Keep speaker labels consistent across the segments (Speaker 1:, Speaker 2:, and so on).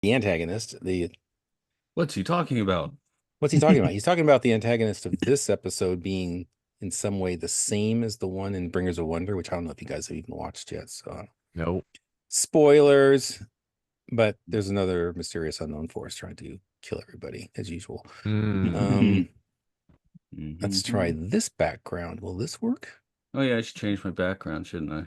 Speaker 1: the antagonist.
Speaker 2: What's he talking about?
Speaker 1: What's he talking about? He's talking about the antagonist of this episode being in some way the same as the one in Bringers of Wonder, which I don't know if you guys have even watched yet. So
Speaker 3: No.
Speaker 1: spoilers, but there's another mysterious unknown force trying to kill everybody as usual.
Speaker 3: Mm.
Speaker 1: Let's try this background. Will this work?
Speaker 2: Oh yeah, I should change my background, shouldn't I?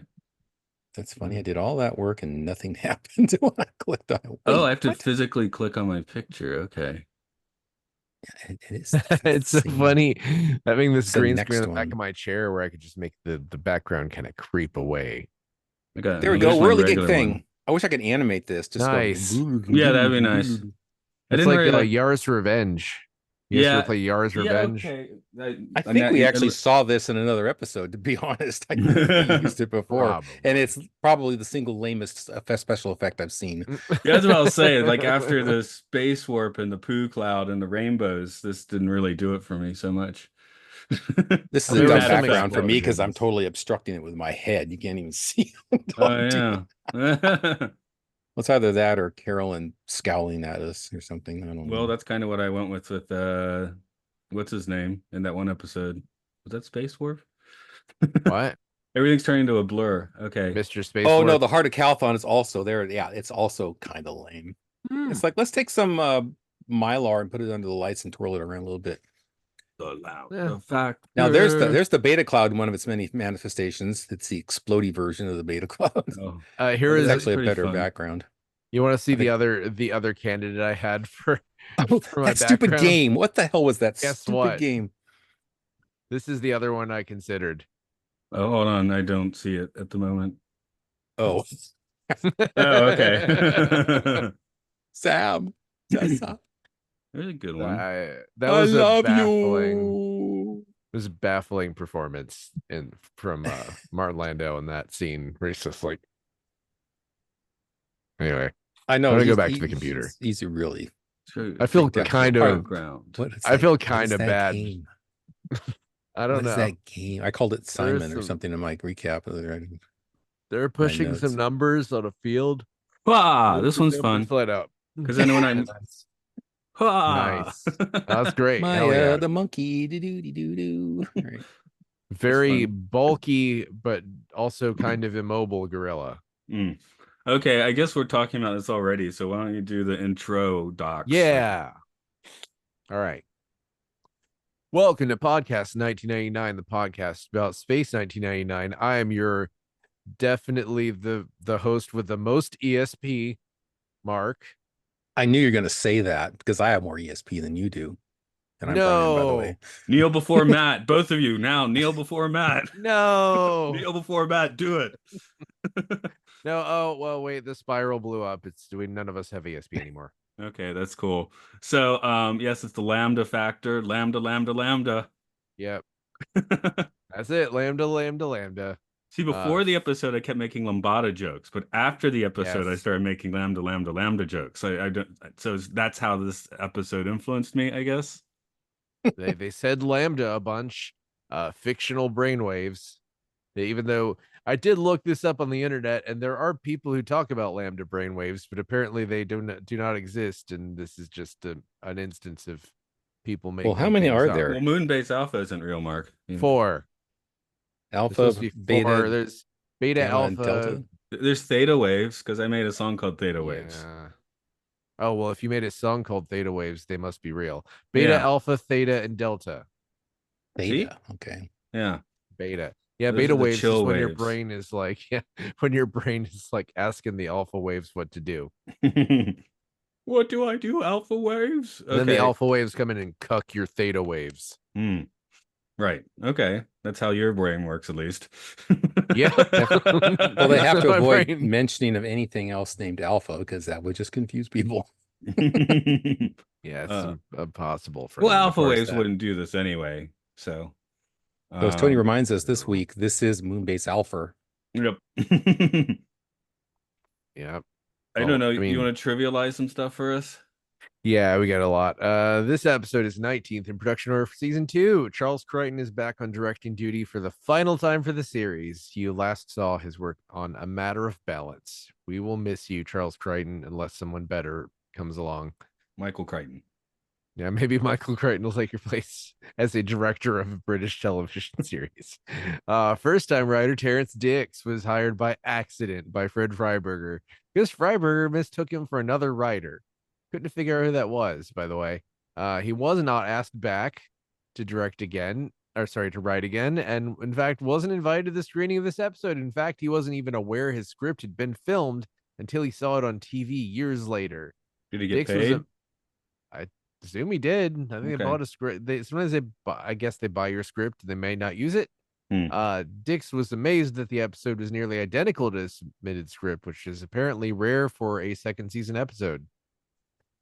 Speaker 1: That's funny. I did all that work and nothing happened when I clicked on it.
Speaker 2: Oh,
Speaker 1: Wait,
Speaker 2: I have to
Speaker 1: what?
Speaker 2: physically click on my picture. Okay.
Speaker 1: It is.
Speaker 3: It's so funny having this
Speaker 1: It's the
Speaker 3: green screen
Speaker 1: next
Speaker 3: on the back
Speaker 1: one.
Speaker 3: of my chair where I could just make the background kind of creep away.
Speaker 1: There we go.
Speaker 2: Here's my
Speaker 1: Whirligig
Speaker 2: regular
Speaker 1: thing.
Speaker 2: one.
Speaker 1: I wish I could animate this. Just go.
Speaker 3: Nice.
Speaker 2: Yeah, that'd be nice. I
Speaker 3: It's
Speaker 2: didn't
Speaker 3: like
Speaker 2: really
Speaker 3: Yara's Revenge. You guys ever
Speaker 2: Yeah,
Speaker 3: play Yara's
Speaker 2: yeah,
Speaker 3: Revenge?
Speaker 2: okay.
Speaker 1: I think we actually saw this in another episode, to be honest. I think we used it before, and
Speaker 3: Probably.
Speaker 1: it's probably the single lamest special effect I've seen.
Speaker 2: Yeah, that's what I was saying. Like after the space warp and the poo cloud and the rainbows, this didn't really do it for me so much.
Speaker 1: This is a
Speaker 3: There
Speaker 1: dumb
Speaker 3: was some
Speaker 1: background for me because I'm
Speaker 3: explosions.
Speaker 1: totally obstructing it with my head. You can't even see what I'm
Speaker 2: Oh
Speaker 1: doing.
Speaker 2: yeah.
Speaker 1: It's either that or Carolyn scowling at us or something. I don't
Speaker 2: Well,
Speaker 1: know.
Speaker 2: that's kind of what I went with what's his name in that one episode. Was that Space Warp?
Speaker 3: What?
Speaker 2: Everything's turning into a blur. Okay.
Speaker 3: Mr. Space
Speaker 1: Oh no,
Speaker 3: Warp?
Speaker 1: the Heart of Calthon is also there. Yeah, it's also kind of lame. It's like let's take some mylar and put it under the lights and twirl it around a little bit.
Speaker 2: The fact.
Speaker 1: Now there's the beta cloud in one of its many manifestations. It's the explodey version of the beta cloud.
Speaker 2: Oh,
Speaker 3: Here
Speaker 1: It's
Speaker 3: is
Speaker 1: actually a
Speaker 2: pretty
Speaker 1: better
Speaker 2: fun.
Speaker 1: background.
Speaker 3: You want to see
Speaker 1: I think-
Speaker 3: the other candidate I had for my
Speaker 1: that stupid
Speaker 3: background?
Speaker 1: game. What the hell was that
Speaker 3: Guess
Speaker 1: stupid
Speaker 3: what?
Speaker 1: game?
Speaker 3: This is the other one I considered.
Speaker 2: Oh, hold on. I don't see it at the moment.
Speaker 1: Oh,
Speaker 2: Oh, okay.
Speaker 1: Sam. Tessa.
Speaker 2: There's a good one.
Speaker 3: That was
Speaker 1: I
Speaker 3: a
Speaker 1: love
Speaker 3: baffling.
Speaker 1: you.
Speaker 3: It was a baffling performance from Martin Landau in that scene where he's just like. Anyway,
Speaker 1: I know.
Speaker 3: I'm gonna go back to the computer.
Speaker 1: He's really.
Speaker 3: I feel
Speaker 1: Freaked out.
Speaker 3: kind of.
Speaker 2: ground.
Speaker 3: I feel kind of bad.
Speaker 1: Game?
Speaker 3: I don't
Speaker 1: What
Speaker 3: know.
Speaker 1: is that game? I called it Simon or
Speaker 3: some-
Speaker 1: something in my recap.
Speaker 3: They're pushing some
Speaker 1: notes.
Speaker 3: numbers on a field.
Speaker 2: This one's fun.
Speaker 3: Flat out.
Speaker 2: Because then when I'm
Speaker 3: Nice. That's great. Hell
Speaker 1: Maya
Speaker 3: yeah.
Speaker 1: the monkey. Do. Right.
Speaker 3: Very bulky, but also kind of immobile gorilla.
Speaker 2: Okay, I guess we're talking about this already. So why don't you do the intro, docs?
Speaker 3: Yeah. All right. Welcome to Podcast 1999, the podcast about Space 1999. I am your definitely the host with the most ESP, Mark.
Speaker 1: I knew you're going to say that because I have more ESP than you do. And I'm Brian, by the way.
Speaker 2: Kneel before Matt. Both of you now. Kneel before Matt.
Speaker 3: No.
Speaker 2: Kneel before Matt. Do it.
Speaker 3: No. Oh, well, wait. The spiral blew up. It's doing. None of us have ESP anymore.
Speaker 2: Okay, that's cool. So, yes, it's the Lambda factor. Lambda.
Speaker 3: Yep. That's it. Lambda.
Speaker 2: See, before the episode, I kept making Lambada jokes, but after the episode, I
Speaker 3: Yes.
Speaker 2: started making Lambda jokes. I don't. So that's how this episode influenced me, I guess.
Speaker 3: They said lambda a bunch. Fictional brainwaves. Even though I did look this up on the internet, and there are people who talk about lambda brainwaves, but apparently they do not exist, and this is just an instance of people making.
Speaker 1: Well, how many are
Speaker 3: up.
Speaker 1: there?
Speaker 2: Well, Moonbase Alpha isn't real, Mark.
Speaker 3: 4.
Speaker 1: Alpha, beta,
Speaker 3: there's beta, alpha,
Speaker 1: delta.
Speaker 2: There's theta waves because I made a song called Theta Waves.
Speaker 3: Oh, well, if you made a song called Theta Waves, they must be real. Beta, alpha, theta, and delta.
Speaker 1: Theta. Okay.
Speaker 2: Yeah.
Speaker 3: Beta. Yeah,
Speaker 2: Those
Speaker 3: beta
Speaker 2: are the
Speaker 3: waves is
Speaker 2: chill
Speaker 3: when your
Speaker 2: waves.
Speaker 3: brain is like, when your brain is like asking the alpha waves what to do.
Speaker 2: What do I do? Alpha waves?
Speaker 3: And then the alpha waves come in and cuck your theta waves.
Speaker 2: Right. Okay. That's how your brain works, at least.
Speaker 3: Yeah.
Speaker 1: Well, they have to avoid mentioning of anything else named alpha because that would just confuse people.
Speaker 3: Yeah, it's impossible for.
Speaker 2: Well, alpha waves wouldn't do this anyway. So,
Speaker 1: as Tony reminds us this week, this is Moonbase Alpha.
Speaker 2: Yep.
Speaker 3: Yep.
Speaker 2: I don't know. You want to trivialize some stuff for us?
Speaker 3: Yeah, we got a lot. This episode is 19th in production order for season 2. Charles Crichton is back on directing duty for the final time for the series. You last saw his work on A Matter of Balance. We will miss you, Charles Crichton, unless someone better comes along.
Speaker 2: Michael Crichton.
Speaker 3: Yeah, maybe Michael Crichton will take your place as a director of a British television series. First-time writer Terrence Dix was hired by accident by Fred Freiberger because Freiberger mistook him for another writer. Couldn't figure out who that was, by the way. He was not asked back to direct again, or sorry, to write again, and in fact wasn't invited to the screening of this episode. In fact, he wasn't even aware his script had been filmed until he saw it on TV years later.
Speaker 2: Did he get
Speaker 3: Dix
Speaker 2: paid?
Speaker 3: I assume he did. I think they
Speaker 2: Okay.
Speaker 3: bought a script. Sometimes I guess they buy your script. They may not use it. Dix was amazed that the episode was nearly identical to his submitted script, which is apparently rare for a second season episode.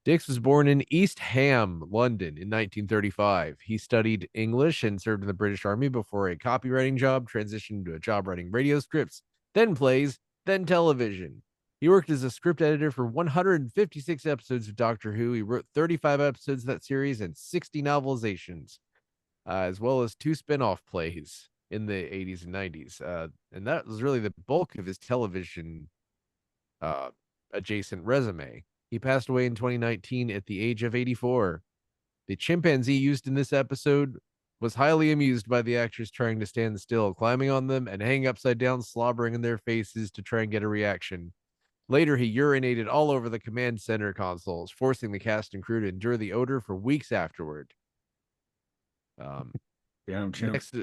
Speaker 3: Dix was born in East Ham, London in 1935. He studied English and served in the British Army before a copywriting job transitioned to a job writing radio scripts, then plays, then television. He worked as a script editor for 156 episodes of Doctor Who. He wrote 35 episodes of that series and 60 novelizations, as well as 2 spin-off plays in the 80s and 90s. And that was really the bulk of his television adjacent resume. He passed away in 2019 at the age of 84. The chimpanzee used in this episode was highly amused by the actors trying to stand still, climbing on them and hanging upside down, slobbering in their faces to try and get a reaction. Later, he urinated all over the command center consoles, forcing the cast and crew to endure the odor for weeks afterward. Next,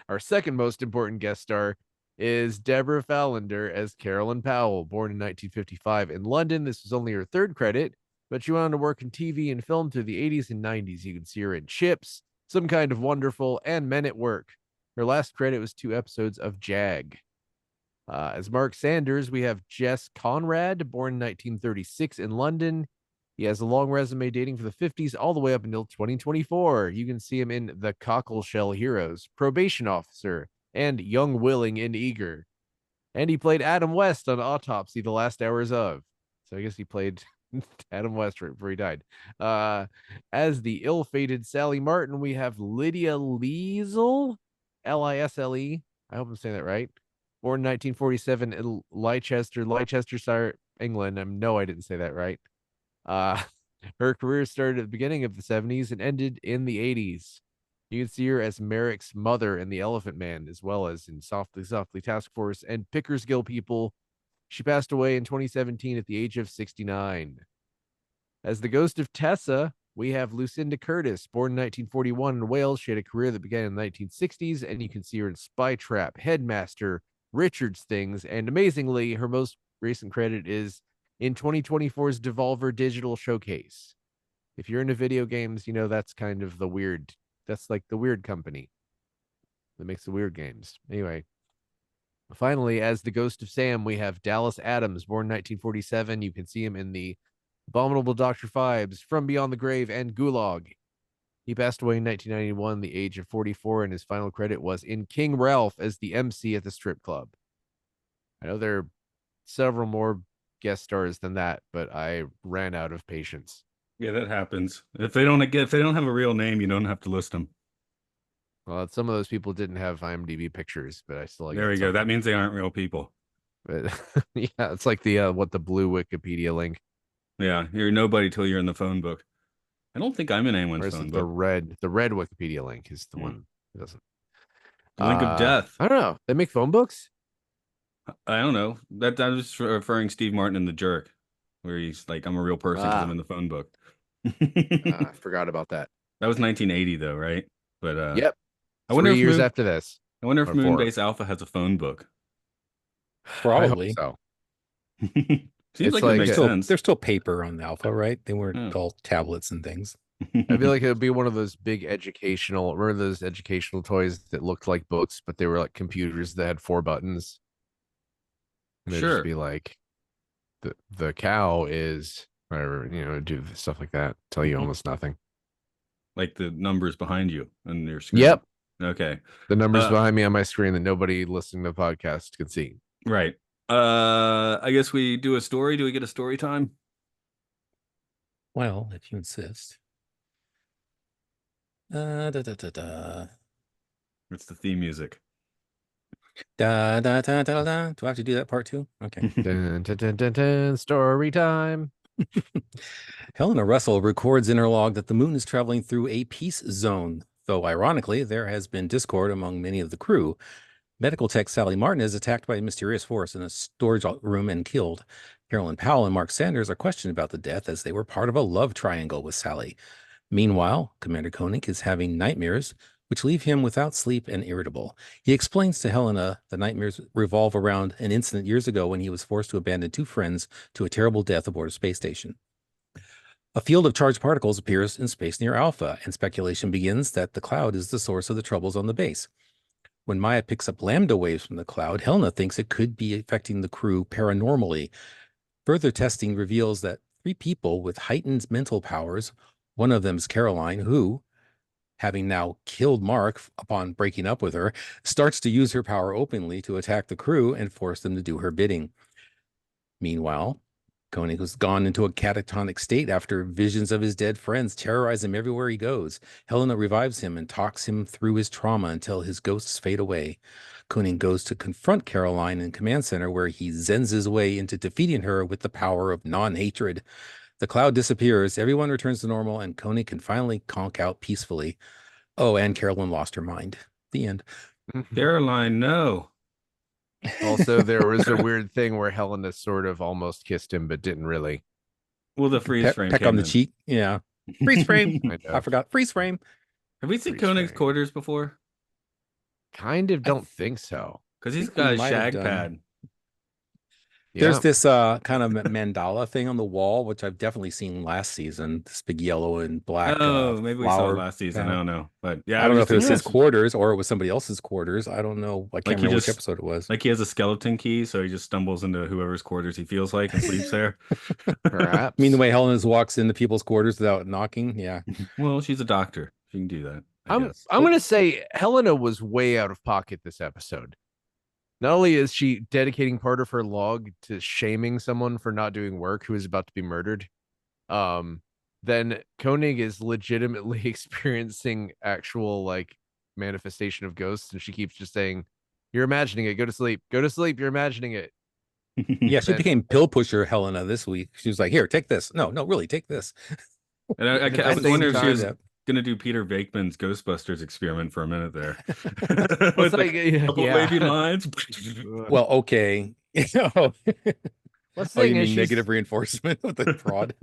Speaker 3: our second most important guest star is Deborah Fallender as Carolyn Powell, born in 1955 in London. This was only her 3rd credit, but she went on to work in TV and film through the 80s and 90s. You can see her in Chips, Some Kind of Wonderful, and Men at Work. Her last credit was 2 episodes of Jag. As Mark Sanders, we have Jess Conrad, born in 1936 in London. He has a long resume dating from the 50s all the way up until 2024. You can see him in The Cockleshell Heroes, Probation Officer, and Young, Willing, and Eager. And he played Adam West on Autopsy, The Last Hours of. So I guess he played Adam West right before he died. As the ill-fated Sally Martin, we have Lydia Liesel, Lisle. I hope I'm saying that right. Born in 1947 in Leicestershire, England. I didn't say that right. Her career started at the beginning of the 70s and ended in the 80s. You can see her as Merrick's mother in The Elephant Man, as well as in Softly Softly Task Force and Pickersgill People. She passed away in 2017 at the age of 69. As the ghost of Tessa, we have Lucinda Curtis, born in 1941 in Wales. She had a career that began in the 1960s, and you can see her in Spy Trap, Headmaster, Richard's Things, and amazingly, her most recent credit is in 2024's Devolver Digital Showcase. If you're into video games, you know that's kind of the weird. That's like the weird company that makes the weird games. Anyway, finally, as the ghost of Sam, we have Dallas Adams, born in 1947. You can see him in the Abominable Dr. Phibes, From Beyond the Grave, and Gulag. He passed away in 1991, the age of 44, and his final credit was in King Ralph as the MC at the strip club. I know there are several more guest stars than that, but I ran out of patience.
Speaker 2: Yeah, that happens. If they don't have a real name, you don't have to list them.
Speaker 3: Well, some of those people didn't have IMDb pictures, but I still.
Speaker 2: There we go. That means they aren't real people.
Speaker 3: But yeah, it's like the blue Wikipedia link.
Speaker 2: Yeah, you're nobody till you're in the phone book. I don't think I'm in anyone's phone book.
Speaker 3: The red Wikipedia link is the one that doesn't.
Speaker 2: The link of death.
Speaker 3: I don't know. They make phone books?
Speaker 2: I don't know. That was referring Steve Martin in The Jerk, where he's like, I'm a real person because I'm in the phone book.
Speaker 3: I forgot about that.
Speaker 2: That was 1980 though, right? But
Speaker 3: yep.
Speaker 2: I wonder
Speaker 3: 3 years after this.
Speaker 2: I wonder if Moonbase Alpha has a phone book.
Speaker 1: Probably.
Speaker 3: I hope so.
Speaker 2: Seems like it makes sense.
Speaker 1: There's still paper on the Alpha, right? They weren't all tablets and things.
Speaker 3: I feel like it would be one of those big educational. Remember those educational toys that looked like books, but they were like computers that had 4 buttons. And it'd just be like, the cow is whatever, do stuff like that. Tell you almost nothing.
Speaker 2: Like the numbers behind you on your screen.
Speaker 3: Yep.
Speaker 2: Okay.
Speaker 3: The numbers behind me on my screen that nobody listening to the podcast can see.
Speaker 2: Right. I guess we do a story. Do we get a story time?
Speaker 1: Well, if you insist.
Speaker 2: It's the theme music.
Speaker 1: Da, da, da, da, da. Do I have to do that part too? Okay.
Speaker 3: Dun, dun, dun, dun, dun, story time.
Speaker 1: Helena Russell records in her log that the moon is traveling through a peace zone, though ironically, there has been discord among many of the crew. Medical tech Sally Martin is attacked by a mysterious force in a storage room and killed. Carolyn Powell and Mark Sanders are questioned about the death as they were part of a love triangle with Sally. Meanwhile, Commander Koenig is having nightmares, which leave him without sleep and irritable. He explains to Helena the nightmares revolve around an incident years ago when he was forced to abandon two friends to a terrible death aboard a space station. A field of charged particles appears in space near Alpha, and speculation begins that the cloud is the source of the troubles on the base. When Maya picks up lambda waves from the cloud, Helena thinks it could be affecting the crew paranormally. Further testing reveals that three people with heightened mental powers, one of them is Caroline, who, having now killed Mark upon breaking up with her, starts to use her power openly to attack the crew and force them to do her bidding. Meanwhile, Koenig has gone into a catatonic state after visions of his dead friends terrorize him everywhere he goes. Helena revives him and talks him through his trauma until his ghosts fade away. Koenig goes to confront Caroline in Command Center, where he zens his way into defeating her with the power of non-hatred. The cloud disappears, everyone returns to normal, and Koenig can finally conk out peacefully. Oh, and Carolyn lost her mind. The end.
Speaker 2: Caroline, no.
Speaker 3: Also, there was a weird thing where Helena sort of almost kissed him, but didn't really.
Speaker 2: Well, the freeze frame
Speaker 1: Peck
Speaker 2: came
Speaker 1: on the
Speaker 2: in.
Speaker 1: cheek. Yeah. Freeze frame.
Speaker 3: Kind
Speaker 1: I
Speaker 3: of.
Speaker 1: forgot. Freeze frame.
Speaker 2: Have we seen
Speaker 3: Freeze
Speaker 2: Koenig's
Speaker 3: frame.
Speaker 2: quarters before?
Speaker 3: Kind of don't think so.
Speaker 2: Because he's
Speaker 1: think we
Speaker 2: got a
Speaker 1: might have
Speaker 2: shag
Speaker 1: done.
Speaker 2: pad.
Speaker 1: There's
Speaker 3: Yeah.
Speaker 1: this kind of mandala thing on the wall, which I've definitely seen last season. This big yellow and black.
Speaker 2: Oh, maybe we saw it
Speaker 1: flower
Speaker 2: last season.
Speaker 1: pad.
Speaker 2: I don't know. But yeah,
Speaker 1: I don't know if
Speaker 2: just
Speaker 1: it was his
Speaker 2: interested.
Speaker 1: quarters or it was somebody else's quarters. I don't know. I can't
Speaker 2: Like he
Speaker 1: remember which
Speaker 2: just-
Speaker 1: episode it was.
Speaker 2: Like he has a skeleton key, so he just stumbles into whoever's quarters he feels like and sleeps there.
Speaker 3: Perhaps.
Speaker 1: I mean, the way Helen walks into people's quarters without knocking. Yeah.
Speaker 2: Well, she's a doctor. She can do that. I
Speaker 3: I'm
Speaker 2: guess.
Speaker 3: gonna say Helena was way out of pocket this episode. Not only is she dedicating part of her log to shaming someone for not doing work who is about to be murdered, then Koenig is legitimately experiencing actual like manifestation of ghosts, and she keeps just saying, "You're imagining it. Go to sleep. Go to sleep. You're imagining it."
Speaker 1: Yeah, she
Speaker 3: Then-
Speaker 1: became pill pusher Helena this week. She was like, "Here, take this." No, really, take this.
Speaker 2: And I
Speaker 3: At the
Speaker 2: was
Speaker 3: same
Speaker 2: wondering if she
Speaker 3: time-
Speaker 2: was going to do Peter Venkman's Ghostbusters experiment for a minute there.
Speaker 3: Well,
Speaker 2: With
Speaker 3: it's
Speaker 2: like
Speaker 3: like,
Speaker 2: a couple
Speaker 3: yeah.
Speaker 2: wavy lines.
Speaker 1: Well, okay. Oh,
Speaker 3: What's the
Speaker 1: you
Speaker 3: thing is
Speaker 1: mean
Speaker 3: she's-
Speaker 1: negative reinforcement with the prod?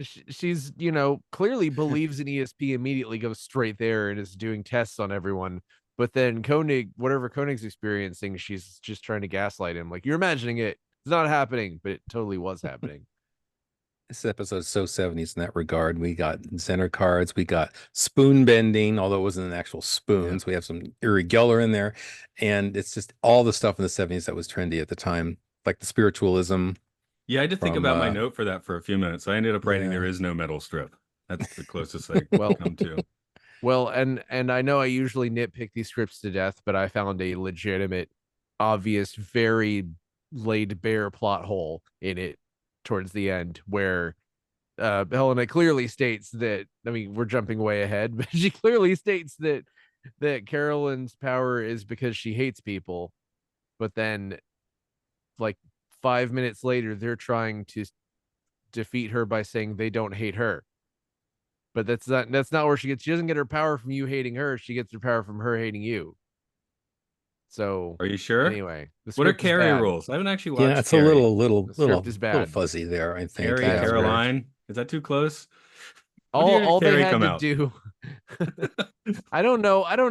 Speaker 3: she's clearly believes in ESP, immediately goes straight there and is doing tests on everyone. But then Koenig, whatever Koenig's experiencing, she's just trying to gaslight him. Like, you're imagining it. It's not happening, but it totally was happening.
Speaker 1: This episode is so 70s in that regard. We got center cards, we got spoon bending, although it wasn't an actual spoon.
Speaker 3: Yeah.
Speaker 1: So we have some Uri Geller in there. And it's just all the stuff in the 70s that was trendy at the time, like the spiritualism.
Speaker 2: Yeah, I did think
Speaker 1: From,
Speaker 2: about my note for that for a few minutes. I ended up writing
Speaker 1: yeah.
Speaker 2: there is no metal strip. That's the closest I
Speaker 3: Well-
Speaker 2: come to.
Speaker 3: Well, and I know I usually nitpick these scripts to death, but I found a legitimate, obvious, very laid bare plot hole in it towards the end where Helena clearly states that, I mean, we're jumping way ahead, but she clearly states that Carolyn's power is because she hates people. But then like 5 minutes later, they're trying to defeat her by saying they don't hate her. But that's not where she doesn't get her power from you hating her. She gets her power from her hating you. So
Speaker 2: Are you sure?
Speaker 3: anyway, the
Speaker 2: What are
Speaker 3: script is
Speaker 2: carry
Speaker 3: bad.
Speaker 2: rules? I haven't actually watched.
Speaker 1: Yeah, it's
Speaker 2: Carrie.
Speaker 1: a little
Speaker 3: script is bad.
Speaker 1: fuzzy there, I think.
Speaker 2: Carrie
Speaker 3: Yeah,
Speaker 2: Caroline. Is that too close? When did
Speaker 3: All they
Speaker 2: Carrie
Speaker 3: had
Speaker 2: come
Speaker 3: to
Speaker 2: out?
Speaker 3: do I don't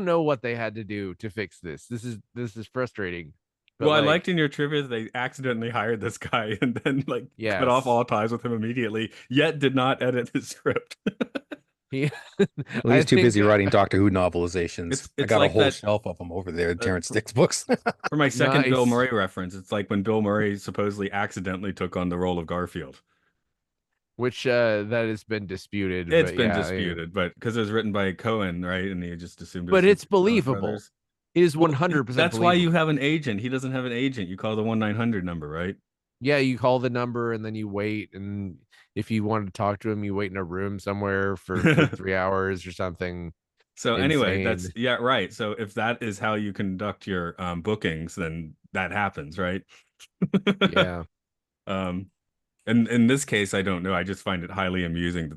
Speaker 3: know what they had to do to fix this. This is frustrating. But
Speaker 2: Well, I
Speaker 3: like,
Speaker 2: liked in your trivia that they accidentally hired this guy and then like cut off
Speaker 3: Yes.
Speaker 2: all ties with him immediately, yet did not edit his script.
Speaker 3: he,
Speaker 1: Well, he's too busy writing Doctor Who novelizations.
Speaker 2: It's-
Speaker 1: I
Speaker 2: it's
Speaker 1: got
Speaker 2: like
Speaker 1: a whole
Speaker 2: that-
Speaker 1: shelf of them over there, Terrence Dicks books.
Speaker 2: For my second Bill
Speaker 3: Nice.
Speaker 2: Murray reference, it's like when Bill Murray supposedly accidentally took on the role of Garfield.
Speaker 3: which that has been disputed.
Speaker 2: It's
Speaker 3: but
Speaker 2: been
Speaker 3: yeah,
Speaker 2: disputed, but because it was written by Cohen, right? And he just assumed. It was
Speaker 3: But
Speaker 2: his
Speaker 3: it's believable.
Speaker 2: brothers.
Speaker 3: It is 100%.
Speaker 2: That's why you have an agent. He doesn't have an agent. You call the 1-900 number, right?
Speaker 3: Yeah, you call the number and then you wait, and if you want to talk to him, you wait in a room somewhere for 3 hours or something.
Speaker 2: So anyway,
Speaker 3: insane.
Speaker 2: right. So if that is how you conduct your bookings, then that happens, right?
Speaker 3: Yeah.
Speaker 2: Um, and in this case, I don't know. I just find it highly amusing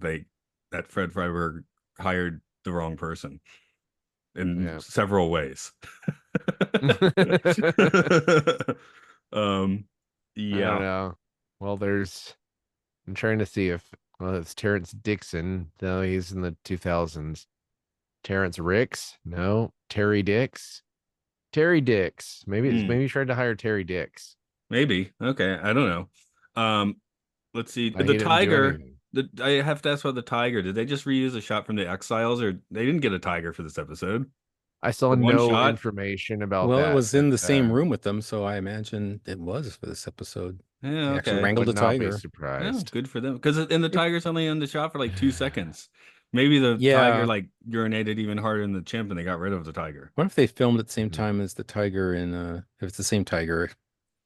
Speaker 2: that Fred Freiberg hired the wrong person in
Speaker 3: Yeah.
Speaker 2: several ways. Um,
Speaker 3: I don't
Speaker 2: yeah.
Speaker 3: know. Well, I'm trying to see if it's Terrence Dixon. No, he's in the 2000s. Terrence Ricks? No. Terry Dix? Terry Dix. Maybe he tried to hire Terry Dix.
Speaker 2: Maybe. Okay. I don't know. Let's see.
Speaker 3: He
Speaker 2: The
Speaker 3: didn't do
Speaker 2: tiger.
Speaker 3: anything.
Speaker 2: I have to ask about the tiger. Did they just reuse a shot from the Exiles, or they didn't get a tiger for this episode?
Speaker 3: I saw
Speaker 2: The one
Speaker 3: no
Speaker 2: shot.
Speaker 3: information about
Speaker 1: Well, it
Speaker 3: that,
Speaker 1: was
Speaker 3: but
Speaker 1: in the same room with them, so I imagine it was for this episode.
Speaker 2: Yeah.
Speaker 1: They actually
Speaker 2: Okay.
Speaker 1: wrangled
Speaker 3: would
Speaker 1: a
Speaker 3: not be
Speaker 1: tiger.
Speaker 2: Yeah.
Speaker 3: surprised.
Speaker 2: Good for them. Because and the tiger's only in the shot for like 2 seconds. Maybe the tiger
Speaker 1: Yeah.
Speaker 2: like urinated even harder than the chimp, and they got rid of the tiger.
Speaker 1: What if they filmed at the same
Speaker 3: Mhm.
Speaker 1: time as the tiger in if it's the same tiger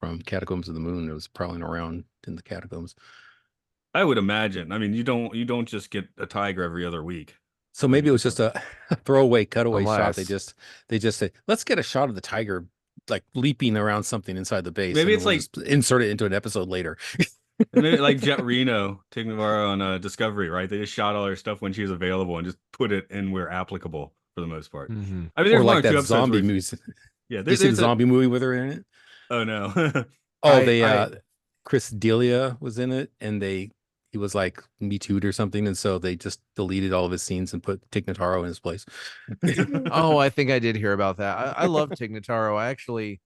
Speaker 1: from Catacombs of the Moon, it was prowling around in the catacombs.
Speaker 2: I would imagine. I mean, you don't just get a tiger every other week.
Speaker 1: So
Speaker 2: Like
Speaker 1: maybe it was just a throwaway cutaway shot.
Speaker 3: Unless
Speaker 1: They just said, let's get a shot of the tiger like leaping around something inside the base,
Speaker 2: maybe
Speaker 1: and
Speaker 2: it's
Speaker 1: we'll
Speaker 2: like
Speaker 1: just insert it into an episode later.
Speaker 2: maybe like Jet Reno, Tig Notaro on Discovery, right? They just shot all her stuff when she was available and just put it in where applicable for the most part.
Speaker 3: Mhm.
Speaker 2: I mean,
Speaker 1: Or
Speaker 2: there's one
Speaker 1: like
Speaker 2: or two
Speaker 1: that
Speaker 2: episodes
Speaker 1: zombie
Speaker 2: where
Speaker 1: movie.
Speaker 2: yeah,
Speaker 1: Do you see the
Speaker 2: there's a
Speaker 1: zombie movie with her in it?
Speaker 2: oh no.
Speaker 1: Oh,
Speaker 3: I
Speaker 1: they
Speaker 3: I
Speaker 1: Chris D'Elia was in it, and he was like Me Too'd or something, and so they just deleted all of his scenes and put Tig Notaro in his place.
Speaker 3: I think I did hear about that. I love Tig Notaro. I actually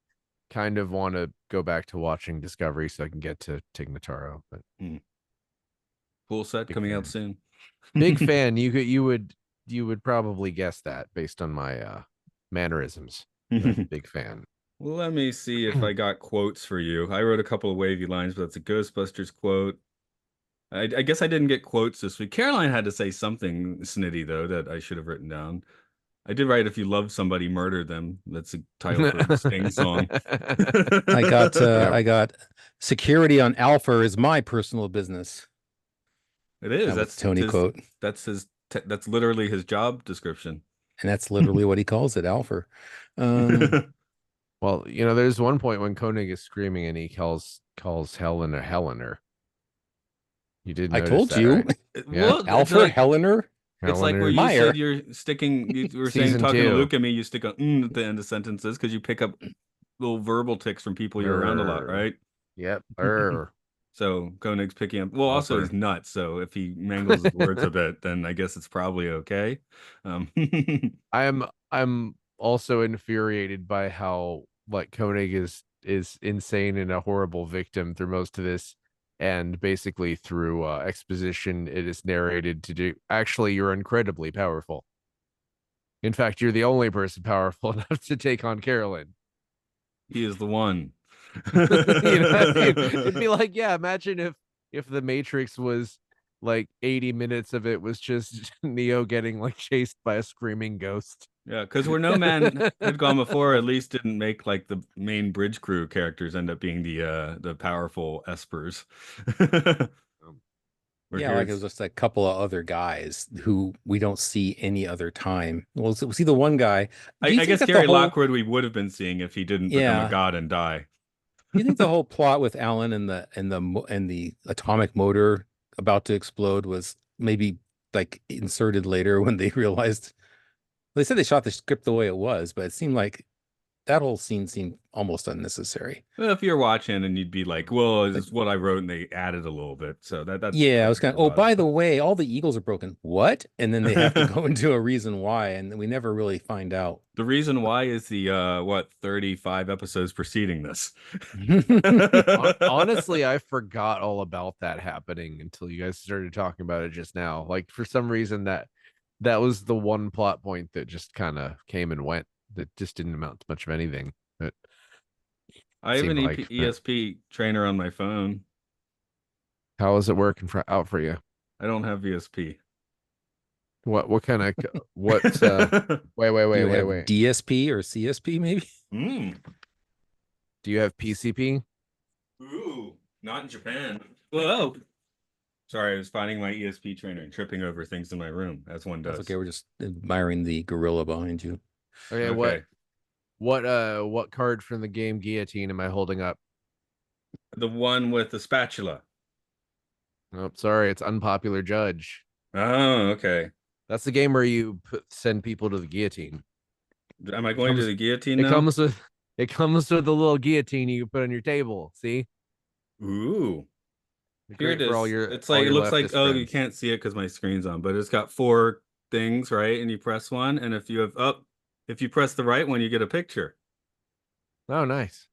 Speaker 3: kind of want to go back to watching Discovery so I can get to Tig Notaro, but
Speaker 2: Full set
Speaker 3: big
Speaker 2: coming out
Speaker 3: fan.
Speaker 2: soon.
Speaker 3: Big fan. You would probably guess that based on my mannerisms. But big fan.
Speaker 2: Well, let me see if I got quotes for you. I wrote a couple of wavy lines, but that's a Ghostbusters quote. I guess I didn't get quotes this week. Caroline had to say something snitty though that I should have written down. I did write "If you love somebody, murder them." That's a title for a Sting song.
Speaker 1: I got security on Alpha is my personal business.
Speaker 2: It is.
Speaker 1: That was
Speaker 2: That's
Speaker 1: Tony
Speaker 2: his.
Speaker 1: quote,
Speaker 2: That's literally his job description.
Speaker 1: and that's literally what he calls it, Alpha.
Speaker 3: Well, there's one point when Koenig is screaming and he calls Helen a Helener. You did
Speaker 1: I
Speaker 3: notice
Speaker 1: told
Speaker 3: that,
Speaker 1: you,
Speaker 3: right? Yeah.
Speaker 2: Well,
Speaker 1: Alpha Helener.
Speaker 2: it's like where
Speaker 3: Helener.
Speaker 2: you
Speaker 1: Meyer.
Speaker 2: said you're sticking. You were saying
Speaker 3: Season
Speaker 2: talking to
Speaker 3: 2.
Speaker 2: Luke and me. You stick a at the end of sentences because you pick up little verbal ticks from people you're around a lot, right?
Speaker 3: Yep.
Speaker 2: So Koenig's picking up. Well, also he's nuts. So if he mangles his words a bit, then I guess it's probably okay.
Speaker 3: I'm also infuriated by how like Koenig is insane and a horrible victim through most of this, and basically through exposition it is narrated to do. Actually, you're incredibly powerful. In fact, you're the only person powerful enough to take on Carolyn.
Speaker 2: He is the one.
Speaker 3: It'd be like, yeah, imagine if the Matrix was like 80 minutes of it was just Neo getting like chased by a screaming ghost.
Speaker 2: Yeah, because where no man had gone before, at least didn't make like the main bridge crew characters end up being the powerful espers.
Speaker 1: Yeah, like it was just a couple of other guys who we don't see any other time. Well, we see the one guy.
Speaker 2: I guess Gary Lockwood we would have been seeing if he didn't become a god and die.
Speaker 1: You think the whole plot with Alan and the atomic motor about to explode was maybe like inserted later when they realized they said they shot the script the way it was, but it seemed like that whole scene seemed almost unnecessary.
Speaker 2: Well, if you're watching and you'd be like, well, this is what I wrote and they added a little bit. So that's
Speaker 1: I was kind of, oh, by the way, all the eagles are broken. What? And then they have to go into a reason why, and we never really find out.
Speaker 2: The reason why is the 35 episodes preceding this.
Speaker 3: Honestly, I forgot all about that happening until you guys started talking about it just now. Like for some reason that was the one plot point that just kind of came and went. That just didn't amount to much of anything. But
Speaker 2: I have an ESP trainer on my phone.
Speaker 3: How is it working out for you?
Speaker 2: I don't have VSP.
Speaker 3: What kind of wait.
Speaker 1: DSP or CSP maybe?
Speaker 3: Do you have PCP?
Speaker 2: Ooh, not in Japan. Whoa. Sorry, I was finding my ESP trainer and tripping over things in my room, as one
Speaker 1: That's
Speaker 2: does.
Speaker 1: okay. We're just admiring the gorilla behind you.
Speaker 3: Okay,
Speaker 2: Okay.
Speaker 3: what card from the game Guillotine am I holding up?
Speaker 2: The one with the spatula.
Speaker 3: Oh, sorry, it's Unpopular Judge.
Speaker 2: Oh, okay.
Speaker 3: That's the game where you send people to the guillotine.
Speaker 2: Am I going to the guillotine
Speaker 3: It
Speaker 2: now?
Speaker 3: comes with a little guillotine you put on your table. See,
Speaker 2: Ooh. Here it
Speaker 3: great for all
Speaker 2: is.
Speaker 3: your
Speaker 2: It's
Speaker 3: all
Speaker 2: like, it
Speaker 3: your
Speaker 2: looks like,
Speaker 3: leftist
Speaker 2: oh, you
Speaker 3: friends.
Speaker 2: can't see it because my screen's on, but it's got 4 things, right? And you press one, and if you have up, if you press the right one, you get a picture.
Speaker 3: Oh, nice.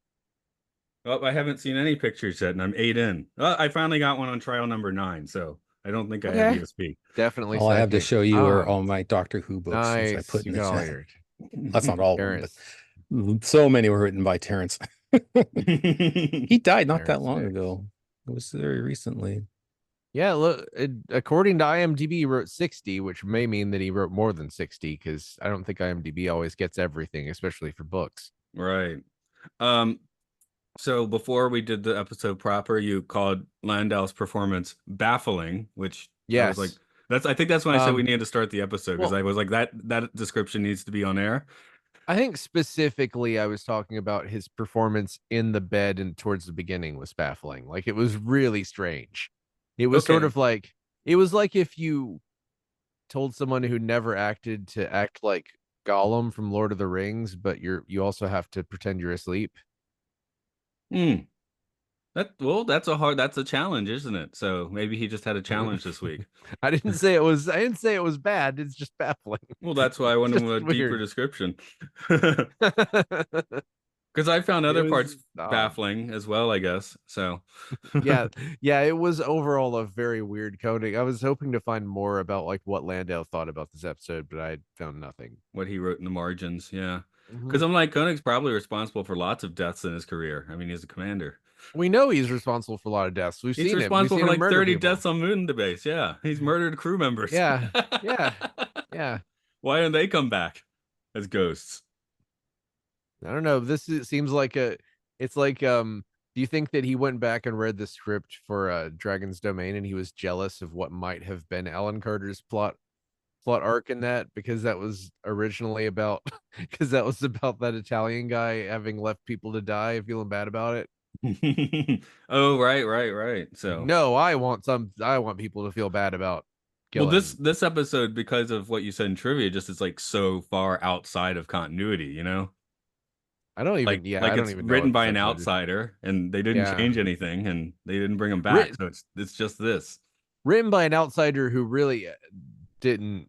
Speaker 2: Oh, I haven't seen any pictures yet, and I'm 8 in. Oh, I finally got one on trial number 9, so I don't think I have
Speaker 3: Okay,
Speaker 2: ESP.
Speaker 3: definitely.
Speaker 1: All I have to
Speaker 3: Second.
Speaker 1: show you are all my Doctor Who books, which I
Speaker 3: Nice.
Speaker 1: put in
Speaker 3: You
Speaker 1: the
Speaker 3: got all
Speaker 1: chat.
Speaker 3: your
Speaker 1: That's not all of them,
Speaker 3: Terrence.
Speaker 1: but so many were written by Terrence. He died not that
Speaker 3: Terrence
Speaker 1: long
Speaker 3: Dicks.
Speaker 1: ago. It was very recently.
Speaker 3: Yeah, look, according to IMDb, he wrote 60, which may mean that he wrote more than 60, because I don't think IMDb always gets everything, especially for books.
Speaker 2: Right. So before we did the episode proper, you called Landau's performance baffling, which I was like,
Speaker 3: Yes.
Speaker 2: I think that's when I said we
Speaker 3: Um,
Speaker 2: needed to start the episode, because
Speaker 3: well,
Speaker 2: I was like, that description needs to be on air.
Speaker 3: I think specifically I was talking about his performance in the bed and towards the beginning was baffling. Like, it was really strange. It was sort
Speaker 2: Okay.
Speaker 3: of like, it was like if you told someone who never acted to act like Gollum from Lord of the Rings, but you also have to pretend you're asleep.
Speaker 2: That's a challenge, isn't it? So maybe he just had a challenge this week.
Speaker 3: I didn't say it was bad. It's just baffling.
Speaker 2: Well, that's why I
Speaker 3: It's
Speaker 2: wanted
Speaker 3: just
Speaker 2: a deeper
Speaker 3: weird.
Speaker 2: description. Because I found
Speaker 3: It
Speaker 2: other
Speaker 3: was
Speaker 2: parts
Speaker 3: odd.
Speaker 2: baffling as well, I guess. So
Speaker 3: Yeah, yeah, it was overall a very weird coding. I was hoping to find more about like what Landau thought about this episode, but I found nothing.
Speaker 2: what he wrote in the margins, yeah. Because
Speaker 3: Mhm.
Speaker 2: I'm like, Koenig's probably responsible for lots of deaths in his career. I mean, he's a commander.
Speaker 3: We know he's responsible for a lot of deaths. We've
Speaker 2: He's
Speaker 3: seen him. We've
Speaker 2: responsible
Speaker 3: seen
Speaker 2: for
Speaker 3: him
Speaker 2: like
Speaker 3: murder
Speaker 2: 30
Speaker 3: people.
Speaker 2: deaths on Moon Base. Yeah, he's murdered crew members.
Speaker 3: Yeah, yeah, yeah.
Speaker 2: Why don't they come back as ghosts?
Speaker 3: I don't know. Seems like it's like do you think that he went back and read the script for Dragon's Domain and he was jealous of what might have been Alan Carter's plot arc in that, because that was originally about because that was about that Italian guy having left people to die, feeling bad about it.
Speaker 2: Oh, right.
Speaker 3: Like,
Speaker 2: So,
Speaker 3: no, I want people to feel bad about
Speaker 2: well, this
Speaker 3: killing.
Speaker 2: this episode, because of what you said in trivia, just is like so far outside of continuity, you know?
Speaker 3: I don't
Speaker 2: Like
Speaker 3: even yeah, I
Speaker 2: like
Speaker 3: don't
Speaker 2: it's
Speaker 3: even know
Speaker 2: written
Speaker 3: what
Speaker 2: by
Speaker 3: this
Speaker 2: an
Speaker 3: episode is.
Speaker 2: outsider, and they didn't
Speaker 3: Yeah.
Speaker 2: change anything, and they didn't bring him back.
Speaker 3: Written
Speaker 2: So it's just this.
Speaker 3: written by an outsider who really didn't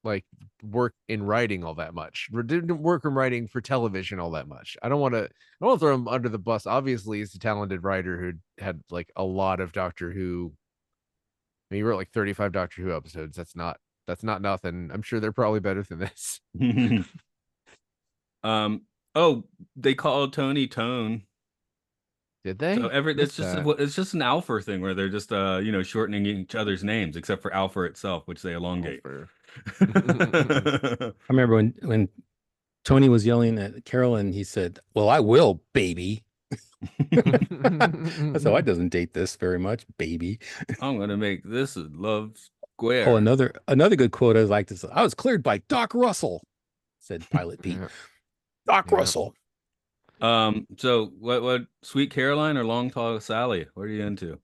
Speaker 3: like work in writing all that much. Didn't work in writing for television all that much. I don't want to throw him under the bus. Obviously, he's a talented writer who had like a lot of Doctor Who. I mean, he wrote like 35 Doctor Who episodes. That's not nothing. I'm sure they're probably better than this.
Speaker 2: um. Oh, they called Tony Tone.
Speaker 3: Did
Speaker 2: So
Speaker 3: they? Missed that.
Speaker 2: it's just an alpha thing where they're just shortening each other's names, except for alpha itself, which they elongate.
Speaker 3: Alfred.
Speaker 1: I remember when Tony was yelling at Carolyn, he said, "Well, I will, baby." So I doesn't date this very much, baby.
Speaker 2: I'm gonna make this a love
Speaker 1: Oh,
Speaker 2: square.
Speaker 1: another good quote I like to say. I was cleared by Doc Russell, said Pilot Pete.
Speaker 3: Yeah,
Speaker 1: Doc
Speaker 3: yeah.
Speaker 1: Russell.
Speaker 2: So what Sweet Caroline or Long Tall Sally? What are you into?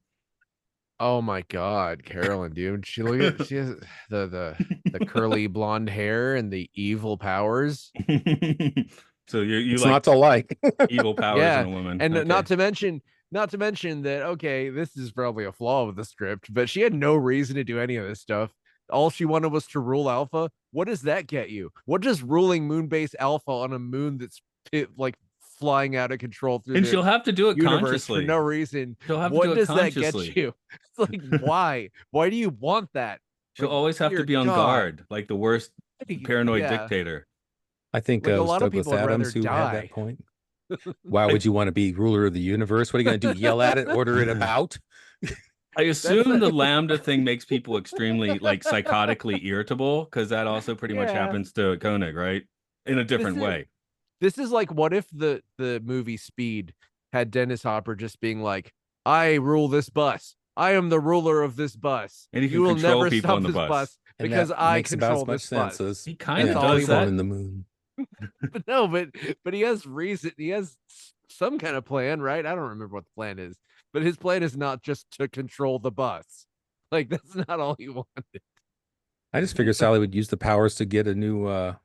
Speaker 3: Oh my God, Carolyn, dude. She has the curly blonde hair and the evil powers.
Speaker 2: So you
Speaker 1: It's
Speaker 2: like
Speaker 1: not to like.
Speaker 2: evil powers in
Speaker 3: Yeah,
Speaker 2: a woman.
Speaker 3: and
Speaker 2: Okay.
Speaker 3: not to mention that, okay, this is probably a flaw with the script, but she had no reason to do any of this stuff. All she wanted was to rule Alpha. What does that get you? What does ruling Moonbase Alpha on a moon that's like flying out of control through
Speaker 2: And
Speaker 3: the
Speaker 2: she'll have to do it
Speaker 3: universe for no
Speaker 2: consciously.
Speaker 3: reason?
Speaker 2: She'll have to do
Speaker 3: What
Speaker 2: it
Speaker 3: does that get
Speaker 2: consciously.
Speaker 3: you? It's like, why? Why do you want that?
Speaker 2: She'll
Speaker 3: Like,
Speaker 2: always have to
Speaker 3: dear
Speaker 2: be on
Speaker 3: God.
Speaker 2: guard, like the worst paranoid
Speaker 3: Yeah.
Speaker 2: dictator.
Speaker 1: I think
Speaker 3: Like,
Speaker 1: it
Speaker 3: a
Speaker 1: was
Speaker 3: lot of
Speaker 1: Douglas
Speaker 3: people would rather
Speaker 1: Adams who had that
Speaker 3: die.
Speaker 1: point. Why would you want to be ruler of the universe? What are you going to do? Yell at it, order it about?
Speaker 2: I assume the
Speaker 3: the-
Speaker 2: Lambda thing makes people extremely like psychotically irritable, because that also pretty much
Speaker 3: Yeah.
Speaker 2: happens to Koenig, right? In a different way.
Speaker 3: This is like, what if the movie Speed had Dennis Hopper just being like, I rule this bus. I am the ruler of this bus.
Speaker 2: And he
Speaker 3: You
Speaker 2: can
Speaker 3: will
Speaker 2: control
Speaker 3: never
Speaker 2: people
Speaker 3: stop
Speaker 2: on the
Speaker 3: this
Speaker 2: bus.
Speaker 1: And
Speaker 3: because
Speaker 1: that
Speaker 3: I
Speaker 1: makes about
Speaker 3: control
Speaker 1: as much
Speaker 3: this
Speaker 1: sense
Speaker 3: bus.
Speaker 2: He
Speaker 1: as
Speaker 2: kind of
Speaker 3: That's all
Speaker 2: does
Speaker 3: he
Speaker 2: that.
Speaker 1: forming the moon.
Speaker 3: But no, but he has reason. He has some kind of plan, right? I don't remember what the plan is, but his plan is not just to control the bus. Like that's not all he wanted.
Speaker 1: I just figured Sally would use the powers to get a new I'm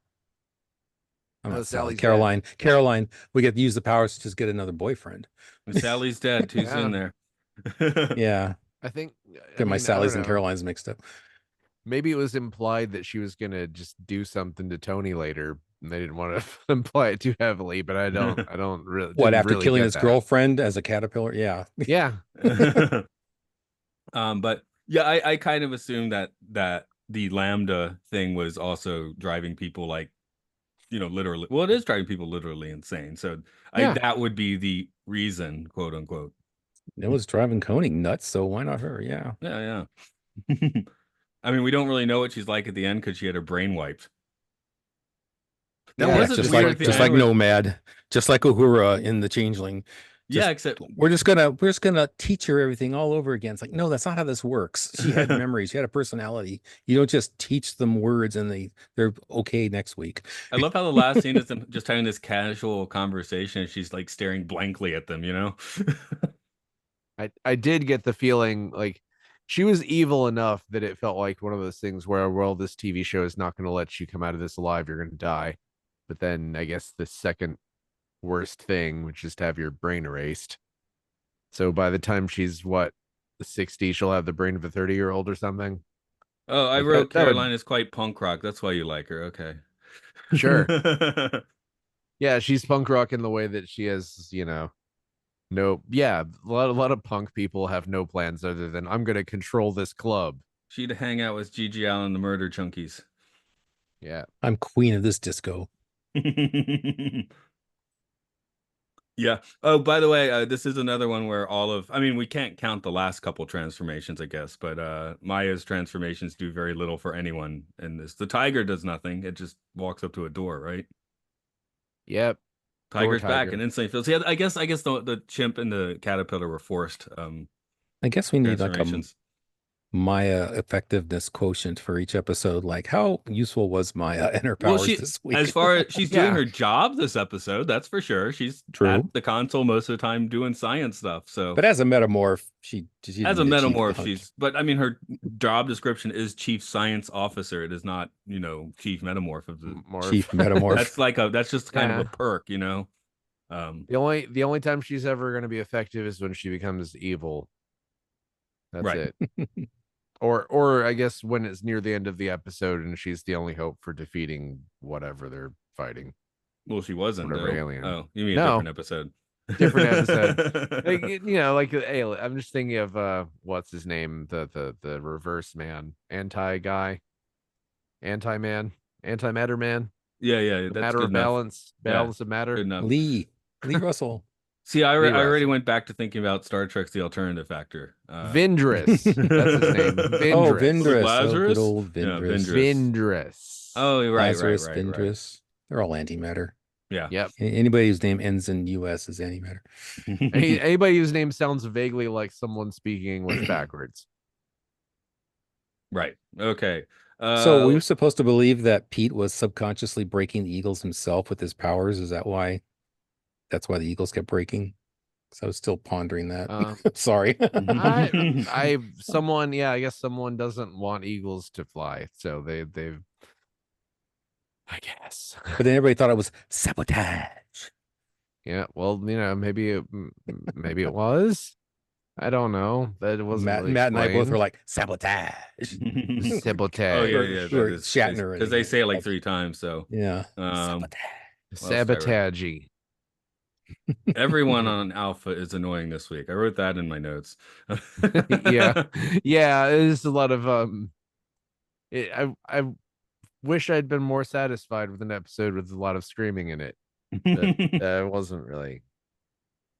Speaker 3: Oh,
Speaker 1: not Sally.
Speaker 3: Sally's
Speaker 1: Caroline. Caroline. We get to use the powers to just get another boyfriend.
Speaker 2: Sally's dead too soon
Speaker 3: Yeah.
Speaker 2: there.
Speaker 1: Yeah.
Speaker 3: I think.
Speaker 1: Get my
Speaker 3: I
Speaker 1: Sallys
Speaker 3: don't
Speaker 1: and
Speaker 3: know.
Speaker 1: Carolines mixed up.
Speaker 3: Maybe it was implied that she was gonna just do something to Tony later, and they didn't want to imply it too heavily. But I don't really.
Speaker 1: What,
Speaker 3: didn't
Speaker 1: after
Speaker 3: really
Speaker 1: killing
Speaker 3: get
Speaker 1: his
Speaker 3: that.
Speaker 1: girlfriend as a caterpillar? Yeah.
Speaker 3: Yeah.
Speaker 2: But yeah, I kind of assumed that the Lambda thing was also driving people like, literally. Well, it is driving people literally insane. So
Speaker 3: Yeah.
Speaker 2: that would be the reason, quote unquote.
Speaker 1: It was driving Koenig nuts, so why not her? Yeah.
Speaker 2: Yeah. I mean, we don't really know what she's like at the end because she had her brain wiped. That
Speaker 1: Yeah,
Speaker 2: was a
Speaker 1: just
Speaker 2: weird
Speaker 1: like
Speaker 2: thing.
Speaker 1: just like Nomad, just like Uhura in the Changeling.
Speaker 2: Yeah,
Speaker 1: Just-
Speaker 2: except
Speaker 1: we're just gonna teach her everything all over again. It's like, no, that's not how this works. She had memories, she had a personality. You don't just teach them words and they're okay next week.
Speaker 2: I love how the last scene is them just having this casual conversation. And she's like staring blankly at them,
Speaker 3: I did get the feeling like she was evil enough that it felt like one of those things where, well, this TV show is not going to let you come out of this alive. You're going to die. But then I guess the second worst thing, which is to have your brain erased. So by the time she's 60, she'll have the brain of a 30-year-old or something.
Speaker 2: Oh, I
Speaker 3: Like,
Speaker 2: wrote
Speaker 3: that would-
Speaker 2: Caroline is quite punk rock. That's why you like her. Okay.
Speaker 3: Sure. Yeah, she's punk rock in the way that she has, no, yeah, a lot of punk people have no plans other than I'm gonna control this club.
Speaker 2: She'd hang out with Gigi Allen, the murder junkies.
Speaker 3: Yeah.
Speaker 1: I'm queen of this disco.
Speaker 2: Yeah. Oh, by the way, this is another one where we can't count the last couple transformations, I guess, but Maya's transformations do very little for anyone in this. The tiger does nothing. It just walks up to a door, right?
Speaker 3: Yep.
Speaker 2: Tiger's back
Speaker 3: tiger.
Speaker 2: and instantly feels. Yeah, I guess the chimp and the caterpillar were forced
Speaker 1: I guess we need like a
Speaker 2: transformations.
Speaker 1: Maya effectiveness quotient for each episode. Like, how useful was Maya and her powers this week?
Speaker 2: As far as she's doing
Speaker 3: Yeah.
Speaker 2: her job this episode, that's for sure. She's
Speaker 1: True.
Speaker 2: at the console most of the time doing science stuff. So,
Speaker 1: But as a metamorph, she
Speaker 2: as a
Speaker 1: didn't achieve
Speaker 2: metamorph,
Speaker 1: the-
Speaker 2: but I mean, her job description is chief science officer. It is not, chief metamorph of the.
Speaker 3: Morph.
Speaker 1: chief metamorph.
Speaker 2: That's just kind of
Speaker 3: Yeah.
Speaker 2: a perk,
Speaker 3: The only time she's ever going to be effective is when she becomes evil. That's
Speaker 2: Right.
Speaker 3: it. Or I guess when it's near the end of the episode and she's the only hope for defeating whatever they're fighting.
Speaker 2: Well, she wasn't.
Speaker 3: Whatever
Speaker 2: though.
Speaker 3: alien.
Speaker 2: Oh, you mean a
Speaker 3: No.
Speaker 2: different episode?
Speaker 3: Different episode. Like, like alien. I'm just thinking of what's his name, the reverse man, anti-man, antimatter man.
Speaker 2: Yeah,
Speaker 3: The
Speaker 2: that's
Speaker 3: matter
Speaker 2: good
Speaker 3: of
Speaker 2: enough.
Speaker 3: balance of matter.
Speaker 2: Good enough.
Speaker 1: Lee Russell.
Speaker 2: See, I
Speaker 3: Lee
Speaker 2: already
Speaker 3: Russell.
Speaker 2: went back to thinking about Star Trek's The Alternative Factor.
Speaker 3: Vindrus. That's his name. Vindrus.
Speaker 1: Oh, Vindrus.
Speaker 2: Lazarus?
Speaker 1: Oh, good old
Speaker 2: Yeah,
Speaker 1: Vindrus.
Speaker 2: Vindrus.
Speaker 3: Vindrus.
Speaker 2: Oh, right,
Speaker 1: Lazarus,
Speaker 2: right.
Speaker 1: Vindrus. They're all antimatter.
Speaker 2: Yeah.
Speaker 3: Yep.
Speaker 1: Anybody whose name ends in US is antimatter.
Speaker 3: Anybody whose name sounds vaguely like someone speaking English backwards.
Speaker 2: Right. Okay.
Speaker 1: So we were supposed to believe that Pete was subconsciously breaking the Eagles himself with his powers. Is that why? That's why the Eagles kept breaking. So I was still pondering that. Sorry.
Speaker 3: I guess someone doesn't want eagles to fly, so they've. I guess.
Speaker 1: But then everybody thought it was sabotage.
Speaker 3: Yeah. Well, maybe it was. I don't know. That wasn't
Speaker 1: Matt,
Speaker 3: really
Speaker 1: Matt and I both
Speaker 3: explained.
Speaker 1: were like sabotage.
Speaker 3: Sabotage.
Speaker 2: Oh yeah,
Speaker 1: Or
Speaker 2: that is
Speaker 1: Shatner
Speaker 2: because they say it like 3 times. So
Speaker 1: Yeah.
Speaker 2: sabotage.
Speaker 3: Sabotagey.
Speaker 2: Everyone on Alpha is annoying this week. I wrote that in my notes.
Speaker 3: Yeah. There's a lot of I wish I'd been more satisfied with an episode with a lot of screaming in it. But wasn't really.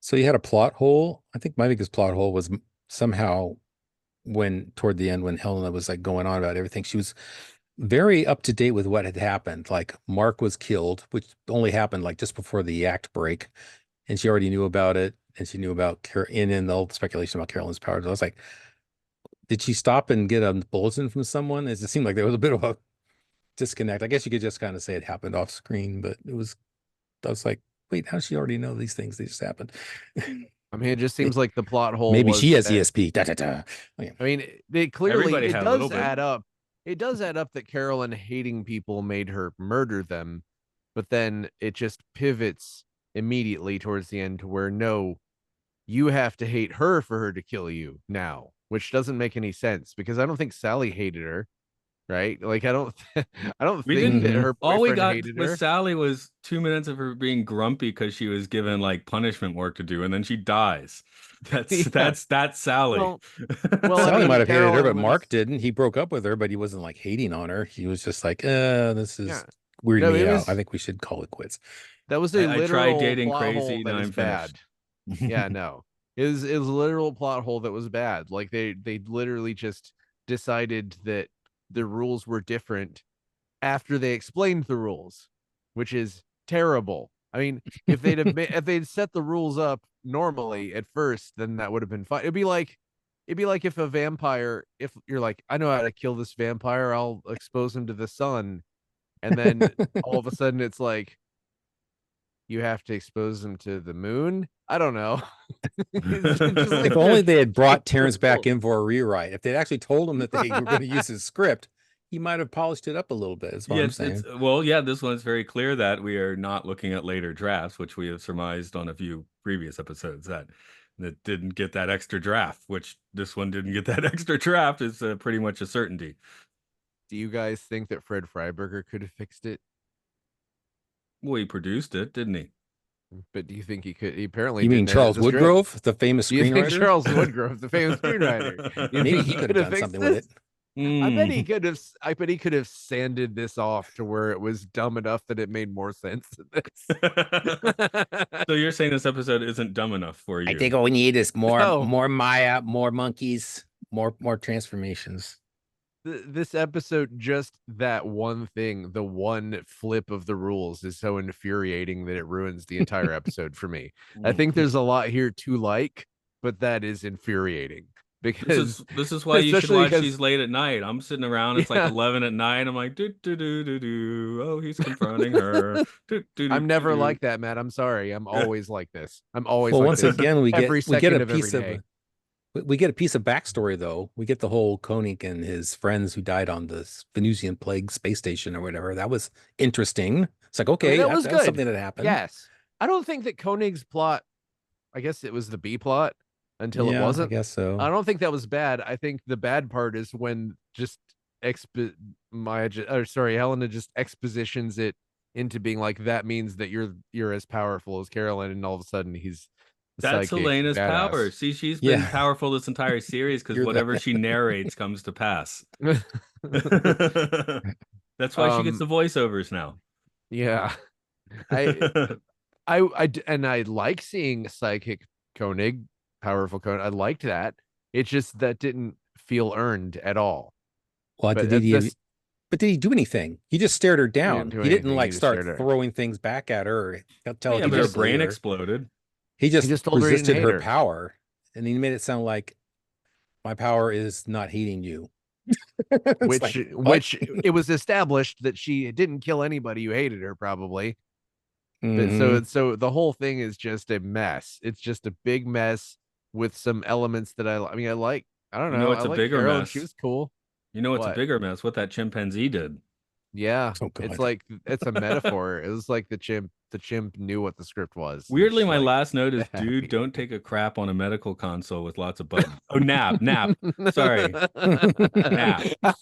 Speaker 1: So you had a plot hole. I think my biggest plot hole was somehow when toward the end, when Helena was like going on about everything, she was very up to date with what had happened. Like Mark was killed, which only happened like just before the act break. And she already knew about it. And she knew about and then the old speculation about Carolyn's powers. I was like, Did she stop and get a bulletin from someone? It just seemed like there was a bit of a disconnect. I guess you could just kind of say it happened off screen, but I was like, wait, how does she already know these things? They just happened.
Speaker 3: I mean, it just seems like the plot hole
Speaker 1: Maybe
Speaker 3: was
Speaker 1: she has
Speaker 3: that,
Speaker 1: ESP. Da, da, da. Oh, yeah.
Speaker 3: I mean, they clearly
Speaker 2: Everybody
Speaker 3: it
Speaker 2: had a little
Speaker 3: does
Speaker 2: bit.
Speaker 3: add up. It does add up that Carolyn hating people made her murder them, but then it just pivots immediately towards the end to where no, you have to hate her for her to kill you now, which doesn't make any sense because I don't think Sally hated her, right? Like I don't I don't
Speaker 2: We
Speaker 3: think that
Speaker 1: didn't-
Speaker 3: her
Speaker 2: All we
Speaker 3: boyfriend
Speaker 2: got
Speaker 3: hated
Speaker 2: with
Speaker 3: her.
Speaker 2: Sally was 2 minutes of her being grumpy because she was given like punishment work to do, and then she dies.
Speaker 3: Yeah.
Speaker 2: That's Sally.
Speaker 3: Well, well, I
Speaker 1: Sally
Speaker 3: mean,
Speaker 1: might have hated her,
Speaker 3: Carolyn
Speaker 1: but Mark
Speaker 3: was
Speaker 1: didn't. He broke up with her, but he wasn't like hating on her. He was just like, this is
Speaker 3: yeah.
Speaker 1: weirding
Speaker 3: No,
Speaker 1: me
Speaker 3: it
Speaker 1: out. I
Speaker 3: was
Speaker 1: think we should call it quits.
Speaker 3: that was a
Speaker 2: I tried
Speaker 3: literal
Speaker 2: dating
Speaker 3: plot hole
Speaker 2: crazy,
Speaker 3: that
Speaker 2: now
Speaker 3: is
Speaker 2: I'm finished.
Speaker 3: bad. Yeah, no. Is a literal plot hole that was bad. Like they literally just decided that the rules were different after they explained the rules, which is terrible. I mean, if they'd set the rules up normally at first, then that would have been fine. It'd be like if a vampire, if you're like, I know how to kill this vampire, I'll expose him to the sun, and then all of a sudden it's like you have to expose him to the moon. I don't know. It's just like
Speaker 1: If only they had brought
Speaker 3: changed the
Speaker 1: Terrence back
Speaker 3: rules.
Speaker 1: in for a rewrite. If they'd actually told him that they were going to use his script, he might have polished it up a little bit. Is what
Speaker 2: Yeah,
Speaker 1: I'm
Speaker 2: it's
Speaker 1: saying.
Speaker 2: well, yeah, this one's very clear that we are not looking at later drafts, which we have surmised on a few previous episodes that didn't get that extra draft, which this one didn't get that extra draft is pretty much a certainty.
Speaker 3: Do you guys think that Fred Freiberger could have fixed it?
Speaker 2: Well, he produced it, didn't he?
Speaker 3: But do you think he could? He apparently
Speaker 1: You mean
Speaker 3: didn't edit
Speaker 1: Charles
Speaker 3: the script.
Speaker 1: Woodgrove, the famous
Speaker 3: Do you think
Speaker 1: screenwriter?
Speaker 3: Charles Woodgrove, the famous screenwriter, you
Speaker 1: Maybe
Speaker 3: think
Speaker 1: he could have done
Speaker 3: fixed
Speaker 1: something with
Speaker 3: this?
Speaker 1: it.
Speaker 3: I bet he
Speaker 2: Mm.
Speaker 3: could have. I bet he could have sanded this off to where it was dumb enough that it made more sense than this.
Speaker 2: So you're saying this episode isn't dumb enough for you?
Speaker 1: I think all we need is
Speaker 3: No.
Speaker 1: more Maya, more monkeys, more transformations.
Speaker 3: This episode, just that one thing, the one flip of the rules is so infuriating that it ruins the entire episode for me. I think there's a lot here to like, but that is infuriating because
Speaker 2: this is why you should
Speaker 3: especially
Speaker 2: watch
Speaker 3: because-
Speaker 2: these late at night. I'm sitting around, it's
Speaker 3: Yeah.
Speaker 2: like 11 at night. I'm like, do do do do do. Oh, he's confronting her. Do, do,
Speaker 3: I'm
Speaker 2: do,
Speaker 3: never
Speaker 2: do.
Speaker 3: like that, Matt. I'm sorry. I'm always like this. I'm always
Speaker 1: Well,
Speaker 3: like
Speaker 1: once
Speaker 3: this.
Speaker 1: again, we
Speaker 3: every
Speaker 1: get
Speaker 3: second
Speaker 1: a
Speaker 3: of every
Speaker 1: piece
Speaker 3: day.
Speaker 1: of we get a piece of backstory though. We get the whole Koenig and his friends who died on the Venusian plague space station or whatever. That was interesting. It's like, okay,
Speaker 3: that was
Speaker 1: that's
Speaker 3: good.
Speaker 1: something that happened.
Speaker 3: Yes. I don't think that Koenig's plot, I guess it was the B plot until it
Speaker 1: Yeah,
Speaker 3: wasn't.
Speaker 1: I guess so.
Speaker 3: I don't think that was bad. I think the bad part is when just Helena just expositions it into being like that means that you're as powerful as Carolyn, and all of a sudden he's
Speaker 2: That's
Speaker 3: psychic
Speaker 2: Helena's
Speaker 3: badass.
Speaker 2: power. See, she's been
Speaker 1: Yeah.
Speaker 2: powerful this entire series because
Speaker 1: You're the-
Speaker 2: whatever she narrates comes to pass. That's why she gets the voiceovers now.
Speaker 3: Yeah. I like seeing psychic Koenig, powerful Koenig. I liked that. It's just that didn't feel earned at all.
Speaker 1: Well,
Speaker 3: But
Speaker 1: did
Speaker 3: this-
Speaker 1: he do anything? He just stared her down.
Speaker 3: do
Speaker 1: He didn't
Speaker 3: anything, he
Speaker 1: like
Speaker 3: just
Speaker 1: start
Speaker 3: stared her.
Speaker 1: throwing things back at her or tell
Speaker 2: Yeah, but her brain exploded.
Speaker 1: He just
Speaker 3: told her he didn't
Speaker 1: resisted
Speaker 3: hate
Speaker 1: her
Speaker 3: her.
Speaker 1: power, and he made it sound like my power is not hating you. It's
Speaker 3: which
Speaker 1: like, what?
Speaker 3: which it was established that she didn't kill anybody who hated her probably. But
Speaker 1: Mhm.
Speaker 3: so the whole thing is just a mess. It's just a big mess with some elements that I mean I like. I don't
Speaker 2: You
Speaker 3: know.
Speaker 2: know, it's
Speaker 3: I
Speaker 2: a
Speaker 3: like
Speaker 2: bigger
Speaker 3: Carolyn.
Speaker 2: mess.
Speaker 3: She was cool.
Speaker 2: You know, it's
Speaker 3: What?
Speaker 2: a bigger mess. What that chimpanzee did.
Speaker 3: Yeah.
Speaker 1: Oh, God.
Speaker 3: It's like it's a metaphor. It was like the chimp knew what the script was.
Speaker 2: Weirdly,
Speaker 3: It's
Speaker 2: my
Speaker 3: like,
Speaker 2: last note is,
Speaker 3: happy.
Speaker 2: dude, don't take a crap on a medical console with lots of buttons. Oh, nap. Sorry. Nap.
Speaker 3: All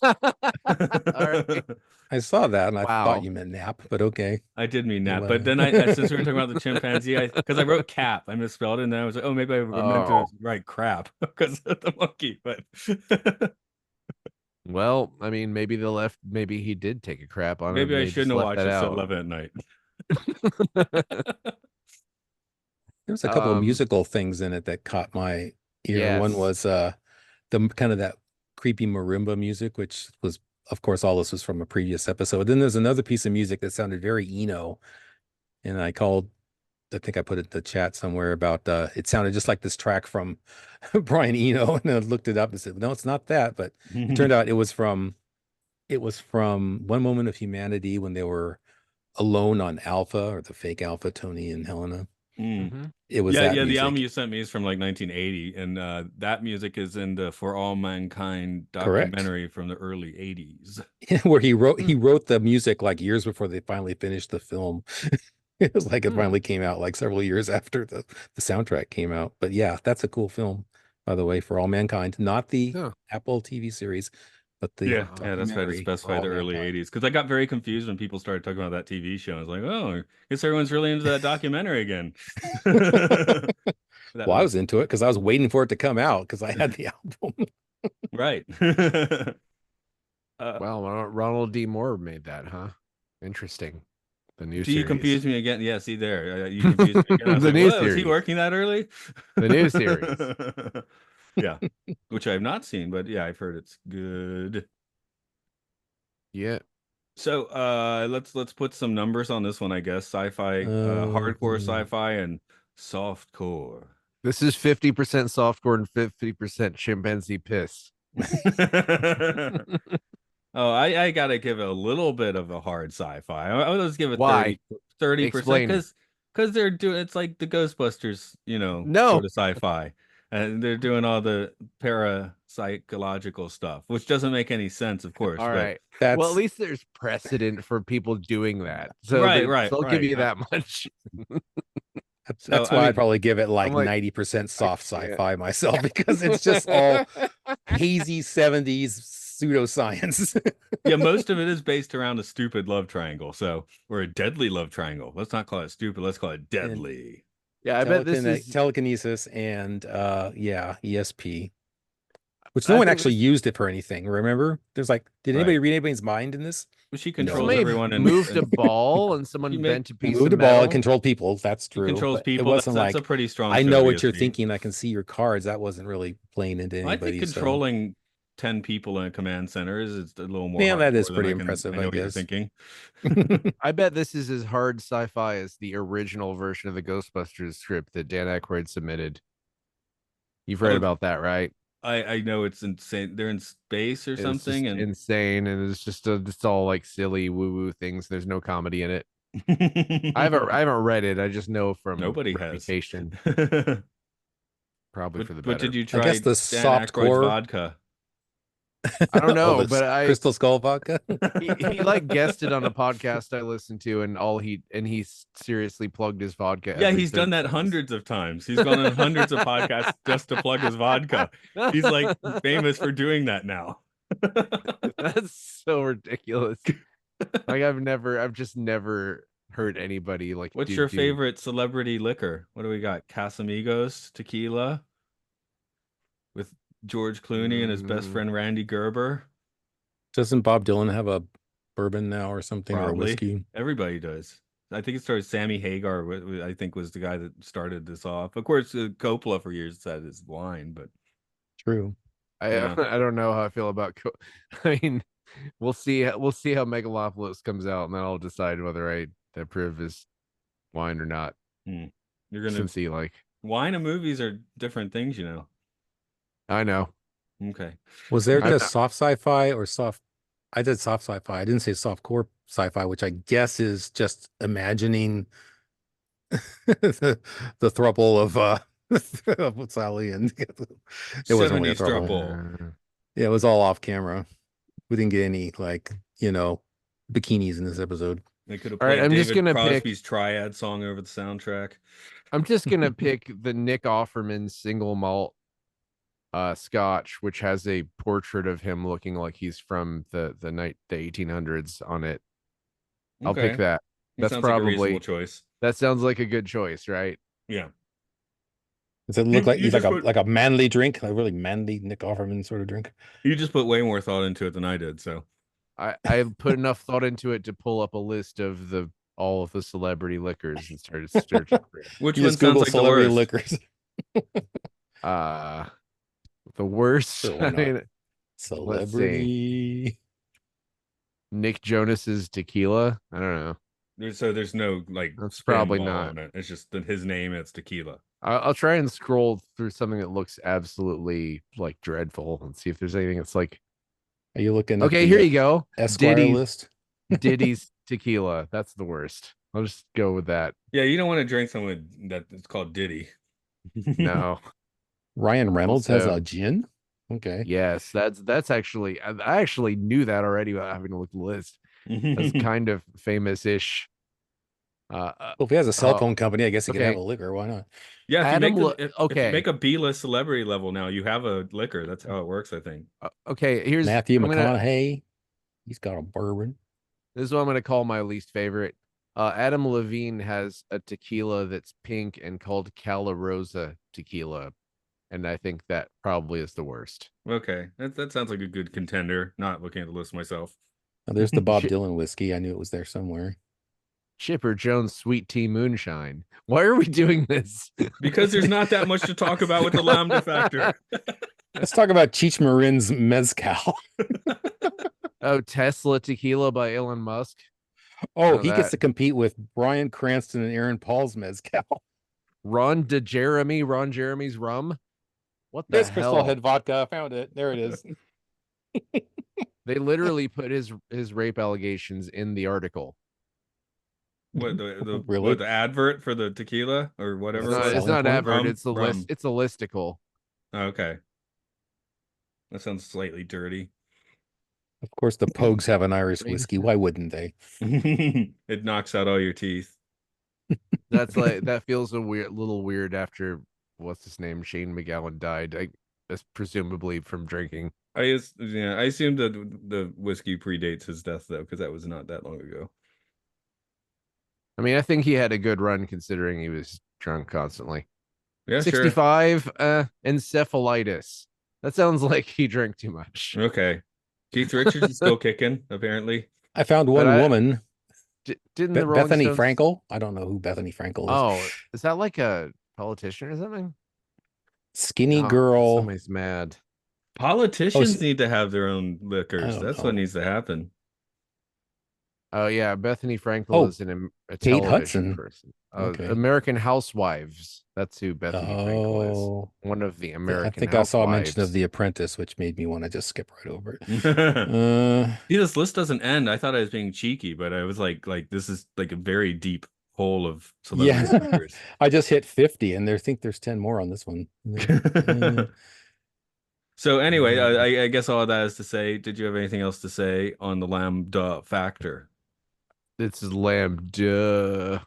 Speaker 3: right.
Speaker 1: I saw that and I
Speaker 3: Wow.
Speaker 1: thought you meant nap, but okay.
Speaker 2: I did mean
Speaker 1: Yeah,
Speaker 2: nap, but then since we were talking about the chimpanzee, because I wrote cap, I misspelled it, and then I was like, oh, maybe I meant to write crap because of the monkey, but
Speaker 3: Well, I mean, maybe he did take a crap on
Speaker 2: maybe
Speaker 3: it.
Speaker 2: I
Speaker 3: They
Speaker 2: shouldn't
Speaker 3: just
Speaker 2: have
Speaker 3: left
Speaker 2: watched
Speaker 3: that
Speaker 2: this at
Speaker 3: out.
Speaker 2: 11 at night.
Speaker 1: There was a couple of
Speaker 3: Um,
Speaker 1: musical things in it that caught my ear.
Speaker 3: Yes.
Speaker 1: One was the kind of that creepy marimba music, which was, of course, all this was from a previous episode. Then there's another piece of music that sounded very Eno, and I called I think I put it in the chat somewhere about it sounded just like this track from Brian Eno, and I looked it up and said, no, it's not that. But it turned out it was from One Moment of Humanity when they were alone on Alpha, or the fake Alpha, Tony and Helena.
Speaker 2: Mm.
Speaker 1: It was
Speaker 2: Yeah,
Speaker 1: that
Speaker 2: yeah. The album
Speaker 1: music.
Speaker 2: you sent me is from like 1980, and that music is in the For All Mankind
Speaker 1: Correct.
Speaker 2: documentary from the early 80s.
Speaker 1: Where he wrote the music like years before they finally finished the film. It was like it finally came out like several years after the soundtrack came out. But yeah, that's a cool film, by the way, For All Mankind. Not the Apple TV series, but the
Speaker 2: Yeah, that's why I had to
Speaker 1: documentary, For
Speaker 2: specify
Speaker 1: All
Speaker 2: the early
Speaker 1: Mankind.
Speaker 2: 80s, because I got very confused when people started talking about that TV show. I was like, oh, I guess everyone's really into that documentary again. That
Speaker 1: Well, I
Speaker 2: was
Speaker 1: was into it because I was waiting for it to come out because I had the album.
Speaker 2: right.
Speaker 3: Well, Ronald D. Moore made that, huh? Interesting. The new
Speaker 2: Do you
Speaker 3: series.
Speaker 2: confuse me again? Yeah, see there. You confused me again. I was
Speaker 3: The
Speaker 2: like,
Speaker 3: new
Speaker 2: whoa, is he
Speaker 3: series.
Speaker 2: working that early?
Speaker 3: The new series.
Speaker 2: Yeah, which I have not seen, but yeah, I've heard it's good.
Speaker 3: Yeah.
Speaker 2: So let's put some numbers on this one, I guess. Sci-fi, hardcore sci-fi, and softcore.
Speaker 3: This is 50% softcore and 50% chimpanzee piss.
Speaker 2: Oh, I gotta give it a little bit of a hard sci-fi. I'll just give it
Speaker 3: Why?
Speaker 2: 30%
Speaker 3: Explain.
Speaker 2: because they're doing it's like the Ghostbusters,
Speaker 3: No.
Speaker 2: sort of sci-fi. And they're doing all the parapsychological stuff, which doesn't make any sense, of course.
Speaker 3: All right.
Speaker 1: That's
Speaker 3: Well, at least there's precedent for people doing that. So
Speaker 2: right.
Speaker 3: I'll give you that much.
Speaker 1: that's why I'd probably give it like 90% soft sci-fi myself, because it's just all hazy 70s pseudoscience.
Speaker 2: Yeah, most of it is based around a stupid love triangle. So, or a deadly love triangle. Let's not call it stupid. Let's call it deadly.
Speaker 3: Yeah, I bet this is
Speaker 1: telekinesis and ESP, which no one actually used it for anything. Remember? There's like, did anybody read anybody's mind in this?
Speaker 2: She controls everyone and
Speaker 3: moved a ball, and someone bent a piece
Speaker 1: moved
Speaker 3: of
Speaker 1: a ball
Speaker 3: metal.
Speaker 1: and controlled people. That's true.
Speaker 2: He controls people.
Speaker 1: It wasn't
Speaker 2: that's
Speaker 1: like
Speaker 2: a pretty strong.
Speaker 1: I know what you're thinking. I can see your cards. That wasn't really playing into anybody.
Speaker 2: I think controlling 10 people in a command center is a little more.
Speaker 1: Yeah, that is pretty impressive.
Speaker 2: I know
Speaker 1: I
Speaker 2: what you're
Speaker 1: guess.
Speaker 2: thinking.
Speaker 3: I bet this is as hard sci-fi as the original version of the Ghostbusters script that Dan Aykroyd submitted. You've read about that, right?
Speaker 2: I know it's insane. They're in space or something, and
Speaker 3: insane, and it's just it's all like silly woo-woo things. There's no comedy in it. I haven't read it. I just know from reputation. Probably for the better.
Speaker 2: But did you try?
Speaker 1: I guess the soft core
Speaker 2: vodka.
Speaker 3: I don't know, but
Speaker 1: Crystal Skull vodka.
Speaker 3: he like guested on a podcast I listened to, and he seriously plugged his vodka.
Speaker 2: Yeah, he's done that hundreds of times. He's gone on hundreds of podcasts just to plug his vodka. He's like famous for doing that now.
Speaker 3: That's so ridiculous. Like I've just never heard anybody like.
Speaker 2: What's your favorite celebrity liquor? What do we got? Casamigos tequila with George Clooney and his best friend Randy Gerber.
Speaker 1: Doesn't Bob Dylan have a bourbon now or something?
Speaker 2: Probably.
Speaker 1: Or a whiskey?
Speaker 2: Everybody does. I think it started. Sammy Hagar, I think, was the guy that started this off. Of course, Coppola for years said his wine, but
Speaker 1: true.
Speaker 3: I don't know how I feel about. I mean, we'll see how Megalopolis comes out, and then I'll decide whether I approve his wine or not.
Speaker 2: You're gonna
Speaker 3: see like
Speaker 2: wine and movies are different things, you know.
Speaker 3: I know.
Speaker 2: Okay.
Speaker 1: Was there just soft sci-fi or soft? I did soft sci-fi. I didn't say soft core sci-fi, which I guess is just imagining the throuple of Sally and it wasn't really a throuple. Yeah, it was all off camera. We didn't get any bikinis in this episode.
Speaker 2: They could have played
Speaker 3: I'm
Speaker 2: David
Speaker 3: just gonna
Speaker 2: Crosby's Triad song over the soundtrack.
Speaker 3: I'm just gonna pick the Nick Offerman single malt scotch, which has a portrait of him looking like he's from the 1800s on it. I'll pick that. That's probably
Speaker 2: like a choice.
Speaker 3: That sounds like a good choice, right?
Speaker 2: Yeah.
Speaker 1: Does it look like he's like a manly drink, like a really manly Nick Offerman sort of drink?
Speaker 2: You just put way more thought into it than I did, so
Speaker 3: I put enough thought into it to pull up a list of all of the celebrity liquors and started searching for it.
Speaker 2: Which one sounds like celebrity
Speaker 1: liquors?
Speaker 3: The worst.
Speaker 1: I mean, celebrity.
Speaker 3: Nick Jonas's tequila. I don't know.
Speaker 2: There's no like
Speaker 3: That's
Speaker 2: spin
Speaker 3: probably
Speaker 2: ball
Speaker 3: not.
Speaker 2: on it. It's just his name. It's tequila.
Speaker 3: I'll try and scroll through something that looks absolutely like dreadful and see if there's anything that's like.
Speaker 1: Are you looking at
Speaker 3: Okay,
Speaker 1: the
Speaker 3: here you go.
Speaker 1: Esquire list?
Speaker 3: Diddy's tequila. That's the worst. I'll just go with that.
Speaker 2: Yeah, you don't want to drink something that it's called Diddy.
Speaker 3: No.
Speaker 1: Ryan Reynolds has
Speaker 3: Also,
Speaker 1: a gin. Okay.
Speaker 3: yes, that's actually I actually knew that already without having to look at the list. That's kind of famous-ish.
Speaker 1: Well, if he has a cell phone company, I guess he could have
Speaker 3: okay.
Speaker 1: a liquor. Why not?
Speaker 2: Yeah, if you
Speaker 3: Adam,
Speaker 2: make if you
Speaker 3: okay,
Speaker 2: make a B-list celebrity level now, you have a liquor. That's how it works, I think.
Speaker 3: okay. Here's
Speaker 1: Matthew
Speaker 3: I'm gonna.
Speaker 1: McConaughey. He's got a bourbon.
Speaker 3: This is what I'm gonna call my least favorite. Adam Levine has a tequila that's pink and called Cala Rosa tequila, and I think that probably is the worst.
Speaker 2: Okay, that sounds like a good contender. Not looking at the list myself.
Speaker 1: Oh, there's the Bob
Speaker 3: Ch-
Speaker 1: Dylan whiskey. I knew it was there somewhere.
Speaker 3: Chipper Jones Sweet Tea Moonshine. Why are we doing this?
Speaker 2: Because there's not that much to talk about with the Lambda factor.
Speaker 1: Let's talk about Cheech Marin's mezcal.
Speaker 3: Oh, Tesla tequila by Elon Musk.
Speaker 1: Oh,
Speaker 3: Oh,
Speaker 1: he gets to compete with Bryan Cranston and Aaron Paul's mezcal.
Speaker 3: Ron Jeremy's rum. What the
Speaker 1: There's Crystal
Speaker 3: hell?
Speaker 1: Head vodka. I found it. There it is.
Speaker 3: They literally put his rape allegations in the article.
Speaker 2: What the
Speaker 1: Really?
Speaker 2: what, the advert for the tequila or whatever?
Speaker 1: That's a
Speaker 3: It's
Speaker 1: selling
Speaker 3: not
Speaker 1: point?
Speaker 3: advert.
Speaker 2: Rum?
Speaker 3: It's a
Speaker 2: Rum.
Speaker 3: list. It's a listicle.
Speaker 2: Oh, okay. That sounds slightly dirty.
Speaker 1: Of course, the Pogues have an Irish whiskey. Why wouldn't they?
Speaker 2: It knocks out all your teeth.
Speaker 3: That's like that feels a little weird after what's his name, Shane McGowan died. That's presumably from drinking.
Speaker 2: I assume that the whiskey predates his death though, because that was not that long ago.
Speaker 3: I mean, I think he had a good run considering he was drunk constantly.
Speaker 2: Yeah,
Speaker 3: 65, encephalitis. That sounds like he drank too much.
Speaker 2: sure. Okay. Keith Richards is still kicking, apparently.
Speaker 1: I found one woman,
Speaker 3: Didn't the Rolling
Speaker 1: Bethany
Speaker 3: Stones...
Speaker 1: Frankel. I don't know who Bethany Frankel is.
Speaker 3: Oh, is that like a politician or something?
Speaker 1: Skinny
Speaker 3: Oh,
Speaker 1: girl.
Speaker 3: Somebody's mad.
Speaker 2: Politicians need to have their own liquors.
Speaker 1: don't
Speaker 2: That's
Speaker 1: know.
Speaker 2: what needs to happen.
Speaker 3: Oh yeah, Bethany Frankel
Speaker 1: Oh,
Speaker 3: is a
Speaker 1: Kate
Speaker 3: television
Speaker 1: Hudson.
Speaker 3: person.
Speaker 1: Okay.
Speaker 3: American Housewives. That's who Bethany Frankel is.
Speaker 1: Oh,
Speaker 3: One of the American.
Speaker 1: I think I saw a mention of The Apprentice, which made me want to just skip right over it.
Speaker 2: See, this list doesn't end. I thought I was being cheeky, but I was like this is like a very deep hole of celebrity speakers.
Speaker 1: I just hit 50, and I think there's 10 more on this one.
Speaker 2: So anyway, I guess all that is to say, did you have anything else to say on the Lambda factor?
Speaker 3: This is Lambda.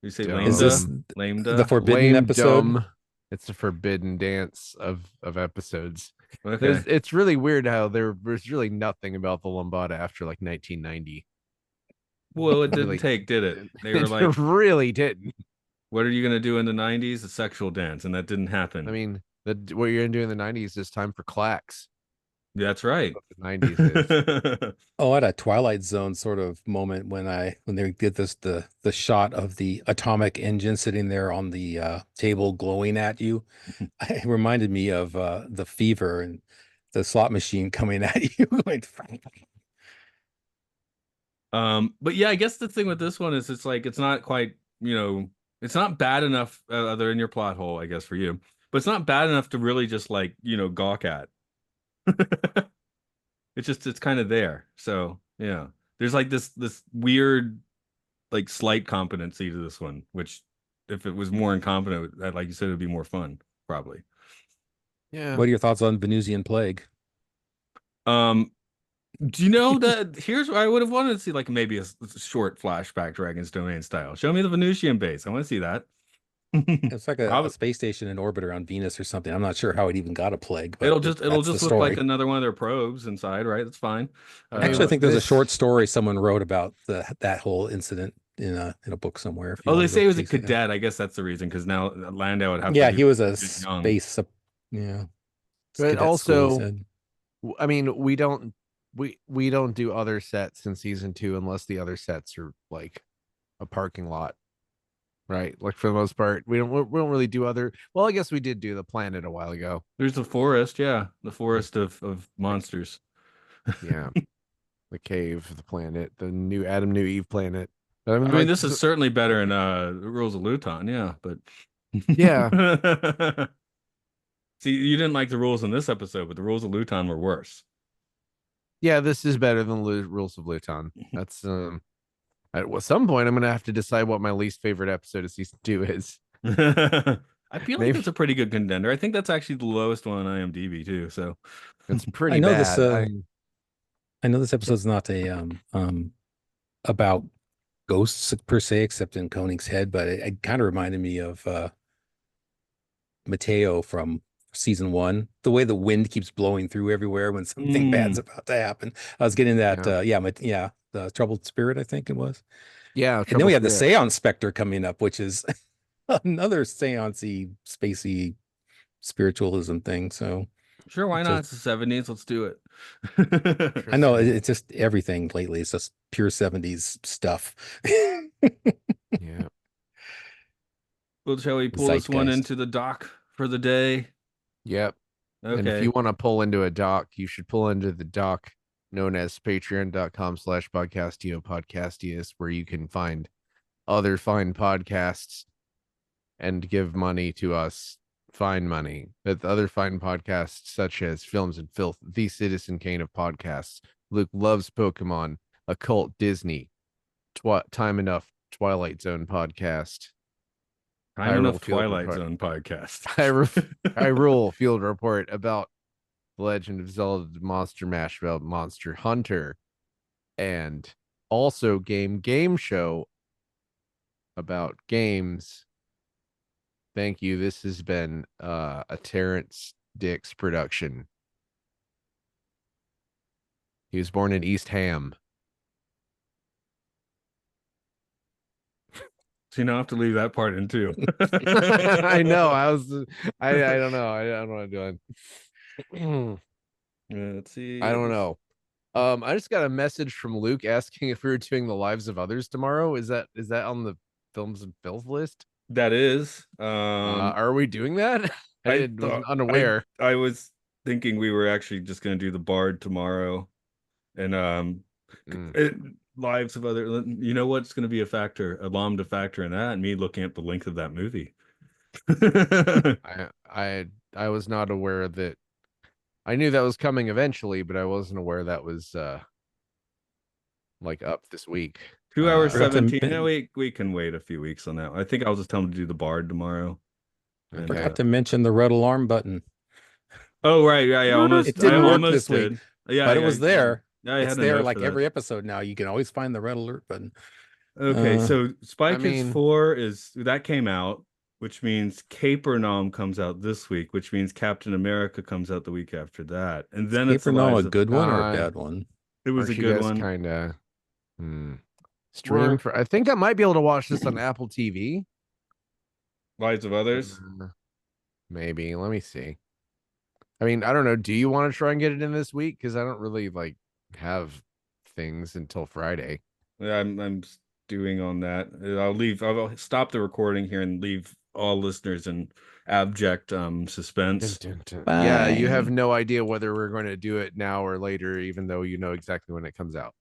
Speaker 2: You say
Speaker 3: Dumb.
Speaker 2: Lambda?
Speaker 1: Is this
Speaker 2: Lambda?
Speaker 1: the forbidden
Speaker 3: Lame
Speaker 1: episode?
Speaker 3: dumb. It's a forbidden dance of episodes.
Speaker 2: Okay.
Speaker 3: It's really weird how there was really nothing about the Lambada after like 1990.
Speaker 2: Well, it didn't
Speaker 3: Really-
Speaker 2: take, did it? They were
Speaker 3: It
Speaker 2: like,
Speaker 3: really didn't.
Speaker 2: what are you going to do in the 90s? A sexual dance. And that didn't happen.
Speaker 3: I mean, what you're gonna do in the 90s is time for clacks.
Speaker 2: That's right.
Speaker 3: What the 90s is.
Speaker 1: Oh, I had a Twilight Zone sort of moment when they did the shot of the atomic engine sitting there on the table glowing at you. It reminded me of the Fever and the slot machine coming at you.
Speaker 2: But yeah, I guess the thing with this one is it's like it's not quite, it's not bad enough other in your plot hole, I guess, for you, but it's not bad enough to really just like, gawk at. It's kind of there. So yeah, there's like this weird like slight competency to this one, which if it was more incompetent, like you said, it would be more fun probably.
Speaker 3: Yeah.
Speaker 1: What are your thoughts on Venusian Plague?
Speaker 2: Do you know that here's where I would have wanted to see like maybe a short flashback Dragon's Domain style. Show me the Venusian base. I want to see that.
Speaker 1: It's like a space station in orbit around Venus or something. I'm not sure how it even got a plague, but
Speaker 2: it'll just look
Speaker 1: story.
Speaker 2: like another one of their probes inside, right? That's fine.
Speaker 1: Actually, I think there's a short story someone wrote about that whole incident in a book somewhere.
Speaker 2: Oh, they say he was a cadet. I guess that's the reason, because now Landau would have.
Speaker 1: Yeah,
Speaker 2: to
Speaker 1: he was a
Speaker 2: young.
Speaker 1: space. Yeah,
Speaker 3: but also, I mean, we don't do other sets in season 2 unless the other sets are like a parking lot. Right, like for the most part, we don't really do other. Well, I guess we did do the planet a while ago.
Speaker 2: There's the forest, yeah, the forest of monsters.
Speaker 3: Yeah, the cave, the planet, the new Adam, new Eve planet. I mean,
Speaker 2: I mean,
Speaker 3: like,
Speaker 2: this is certainly better in Rules of Luton, yeah, but
Speaker 3: yeah.
Speaker 2: See, you didn't like the rules in this episode, but the Rules of Luton were worse.
Speaker 3: Yeah, this is better than Rules of Luton. That's at some point I'm gonna have to decide what my least favorite episode of season 2 is.
Speaker 2: I feel like
Speaker 3: Maybe
Speaker 2: that's a pretty good contender. I think that's actually the lowest one on IMDb too. So
Speaker 3: it's
Speaker 1: I
Speaker 3: pretty
Speaker 1: know this.
Speaker 3: bad.
Speaker 1: I know this episode's not about ghosts per se, except in Koenig's head, but it kind of reminded me of Mateo from season 1. The way the wind keeps blowing through everywhere when something bad's about to happen. I was getting that. The Troubled Spirit, I think it was.
Speaker 3: Yeah,
Speaker 1: And then we have the
Speaker 3: Spirit.
Speaker 1: Seance Spectre coming up, which is another seance-y, spacey spiritualism thing. So
Speaker 2: sure, why
Speaker 1: it's
Speaker 2: not?
Speaker 1: a-
Speaker 2: It's the 70s. Let's do it.
Speaker 1: I know it's just everything lately. It's just pure 70s stuff.
Speaker 3: Yeah.
Speaker 2: Well, shall we pull this one
Speaker 1: Zeitgeist.
Speaker 2: into the dock for the day?
Speaker 3: Yep. And if
Speaker 2: Okay.
Speaker 3: you want to pull into a dock, you should pull into the dock known as patreon.com/podcastio where you can find other fine podcasts and give money to us. Fine money. But other fine podcasts such as Films and Filth, The Citizen Kane of Podcasts, Luke Loves Pokemon, Occult Disney, Time Enough Twilight Zone Podcast,
Speaker 2: Time Enough Twilight Zone podcast.
Speaker 3: I Rule Field Report about The Legend of Zelda Monster Mash about Monster Hunter, and also Game Show about games. Thank you. This has been a Terrence Dix production. He was born in East Ham.
Speaker 2: So you don't have to leave that part in too.
Speaker 3: I know. I don't know. I don't know what I'm doing.
Speaker 2: Let's see.
Speaker 3: I don't know. I just got a message from Luke asking if we were doing the lives of others tomorrow. Is that on the Films and Filth list?
Speaker 2: That is.
Speaker 3: Are we doing that? I was unaware.
Speaker 2: I was thinking we were actually just going to do the Bard tomorrow, and lives of other. You know what's going to be a factor, a Lambda factor in that, and me looking at the length of that movie.
Speaker 3: I was not aware that. I knew that was coming eventually, but I wasn't aware that was like up this week.
Speaker 2: 2 hours 17. No, we can wait a few weeks on that. I think I'll just tell him to do the Bard tomorrow.
Speaker 1: I forgot to mention the red alarm button.
Speaker 2: Oh right, yeah,
Speaker 1: It didn't work this week,
Speaker 2: yeah,
Speaker 1: but it was there.
Speaker 2: Yeah,
Speaker 1: It's there like every episode now. You can always find the red alert button.
Speaker 2: Okay, so Spy Kids 4 that came out, which means Capernaum comes out this week, which means Captain America comes out the week after that, and then it's
Speaker 1: Capernaum a good one or a bad one?
Speaker 2: It was a good one.
Speaker 3: Kind of stream for. I think I might be able to watch this on Apple TV.
Speaker 2: Lives of Others.
Speaker 3: Maybe. Let me see. I mean, I don't know. Do you want to try and get it in this week? Because I don't really have things until Friday.
Speaker 2: Yeah, I'm doing on that. I'll stop the recording here and leave all listeners in abject suspense.
Speaker 3: Yeah, you have no idea whether we're going to do it now or later, even though you know exactly when it comes out.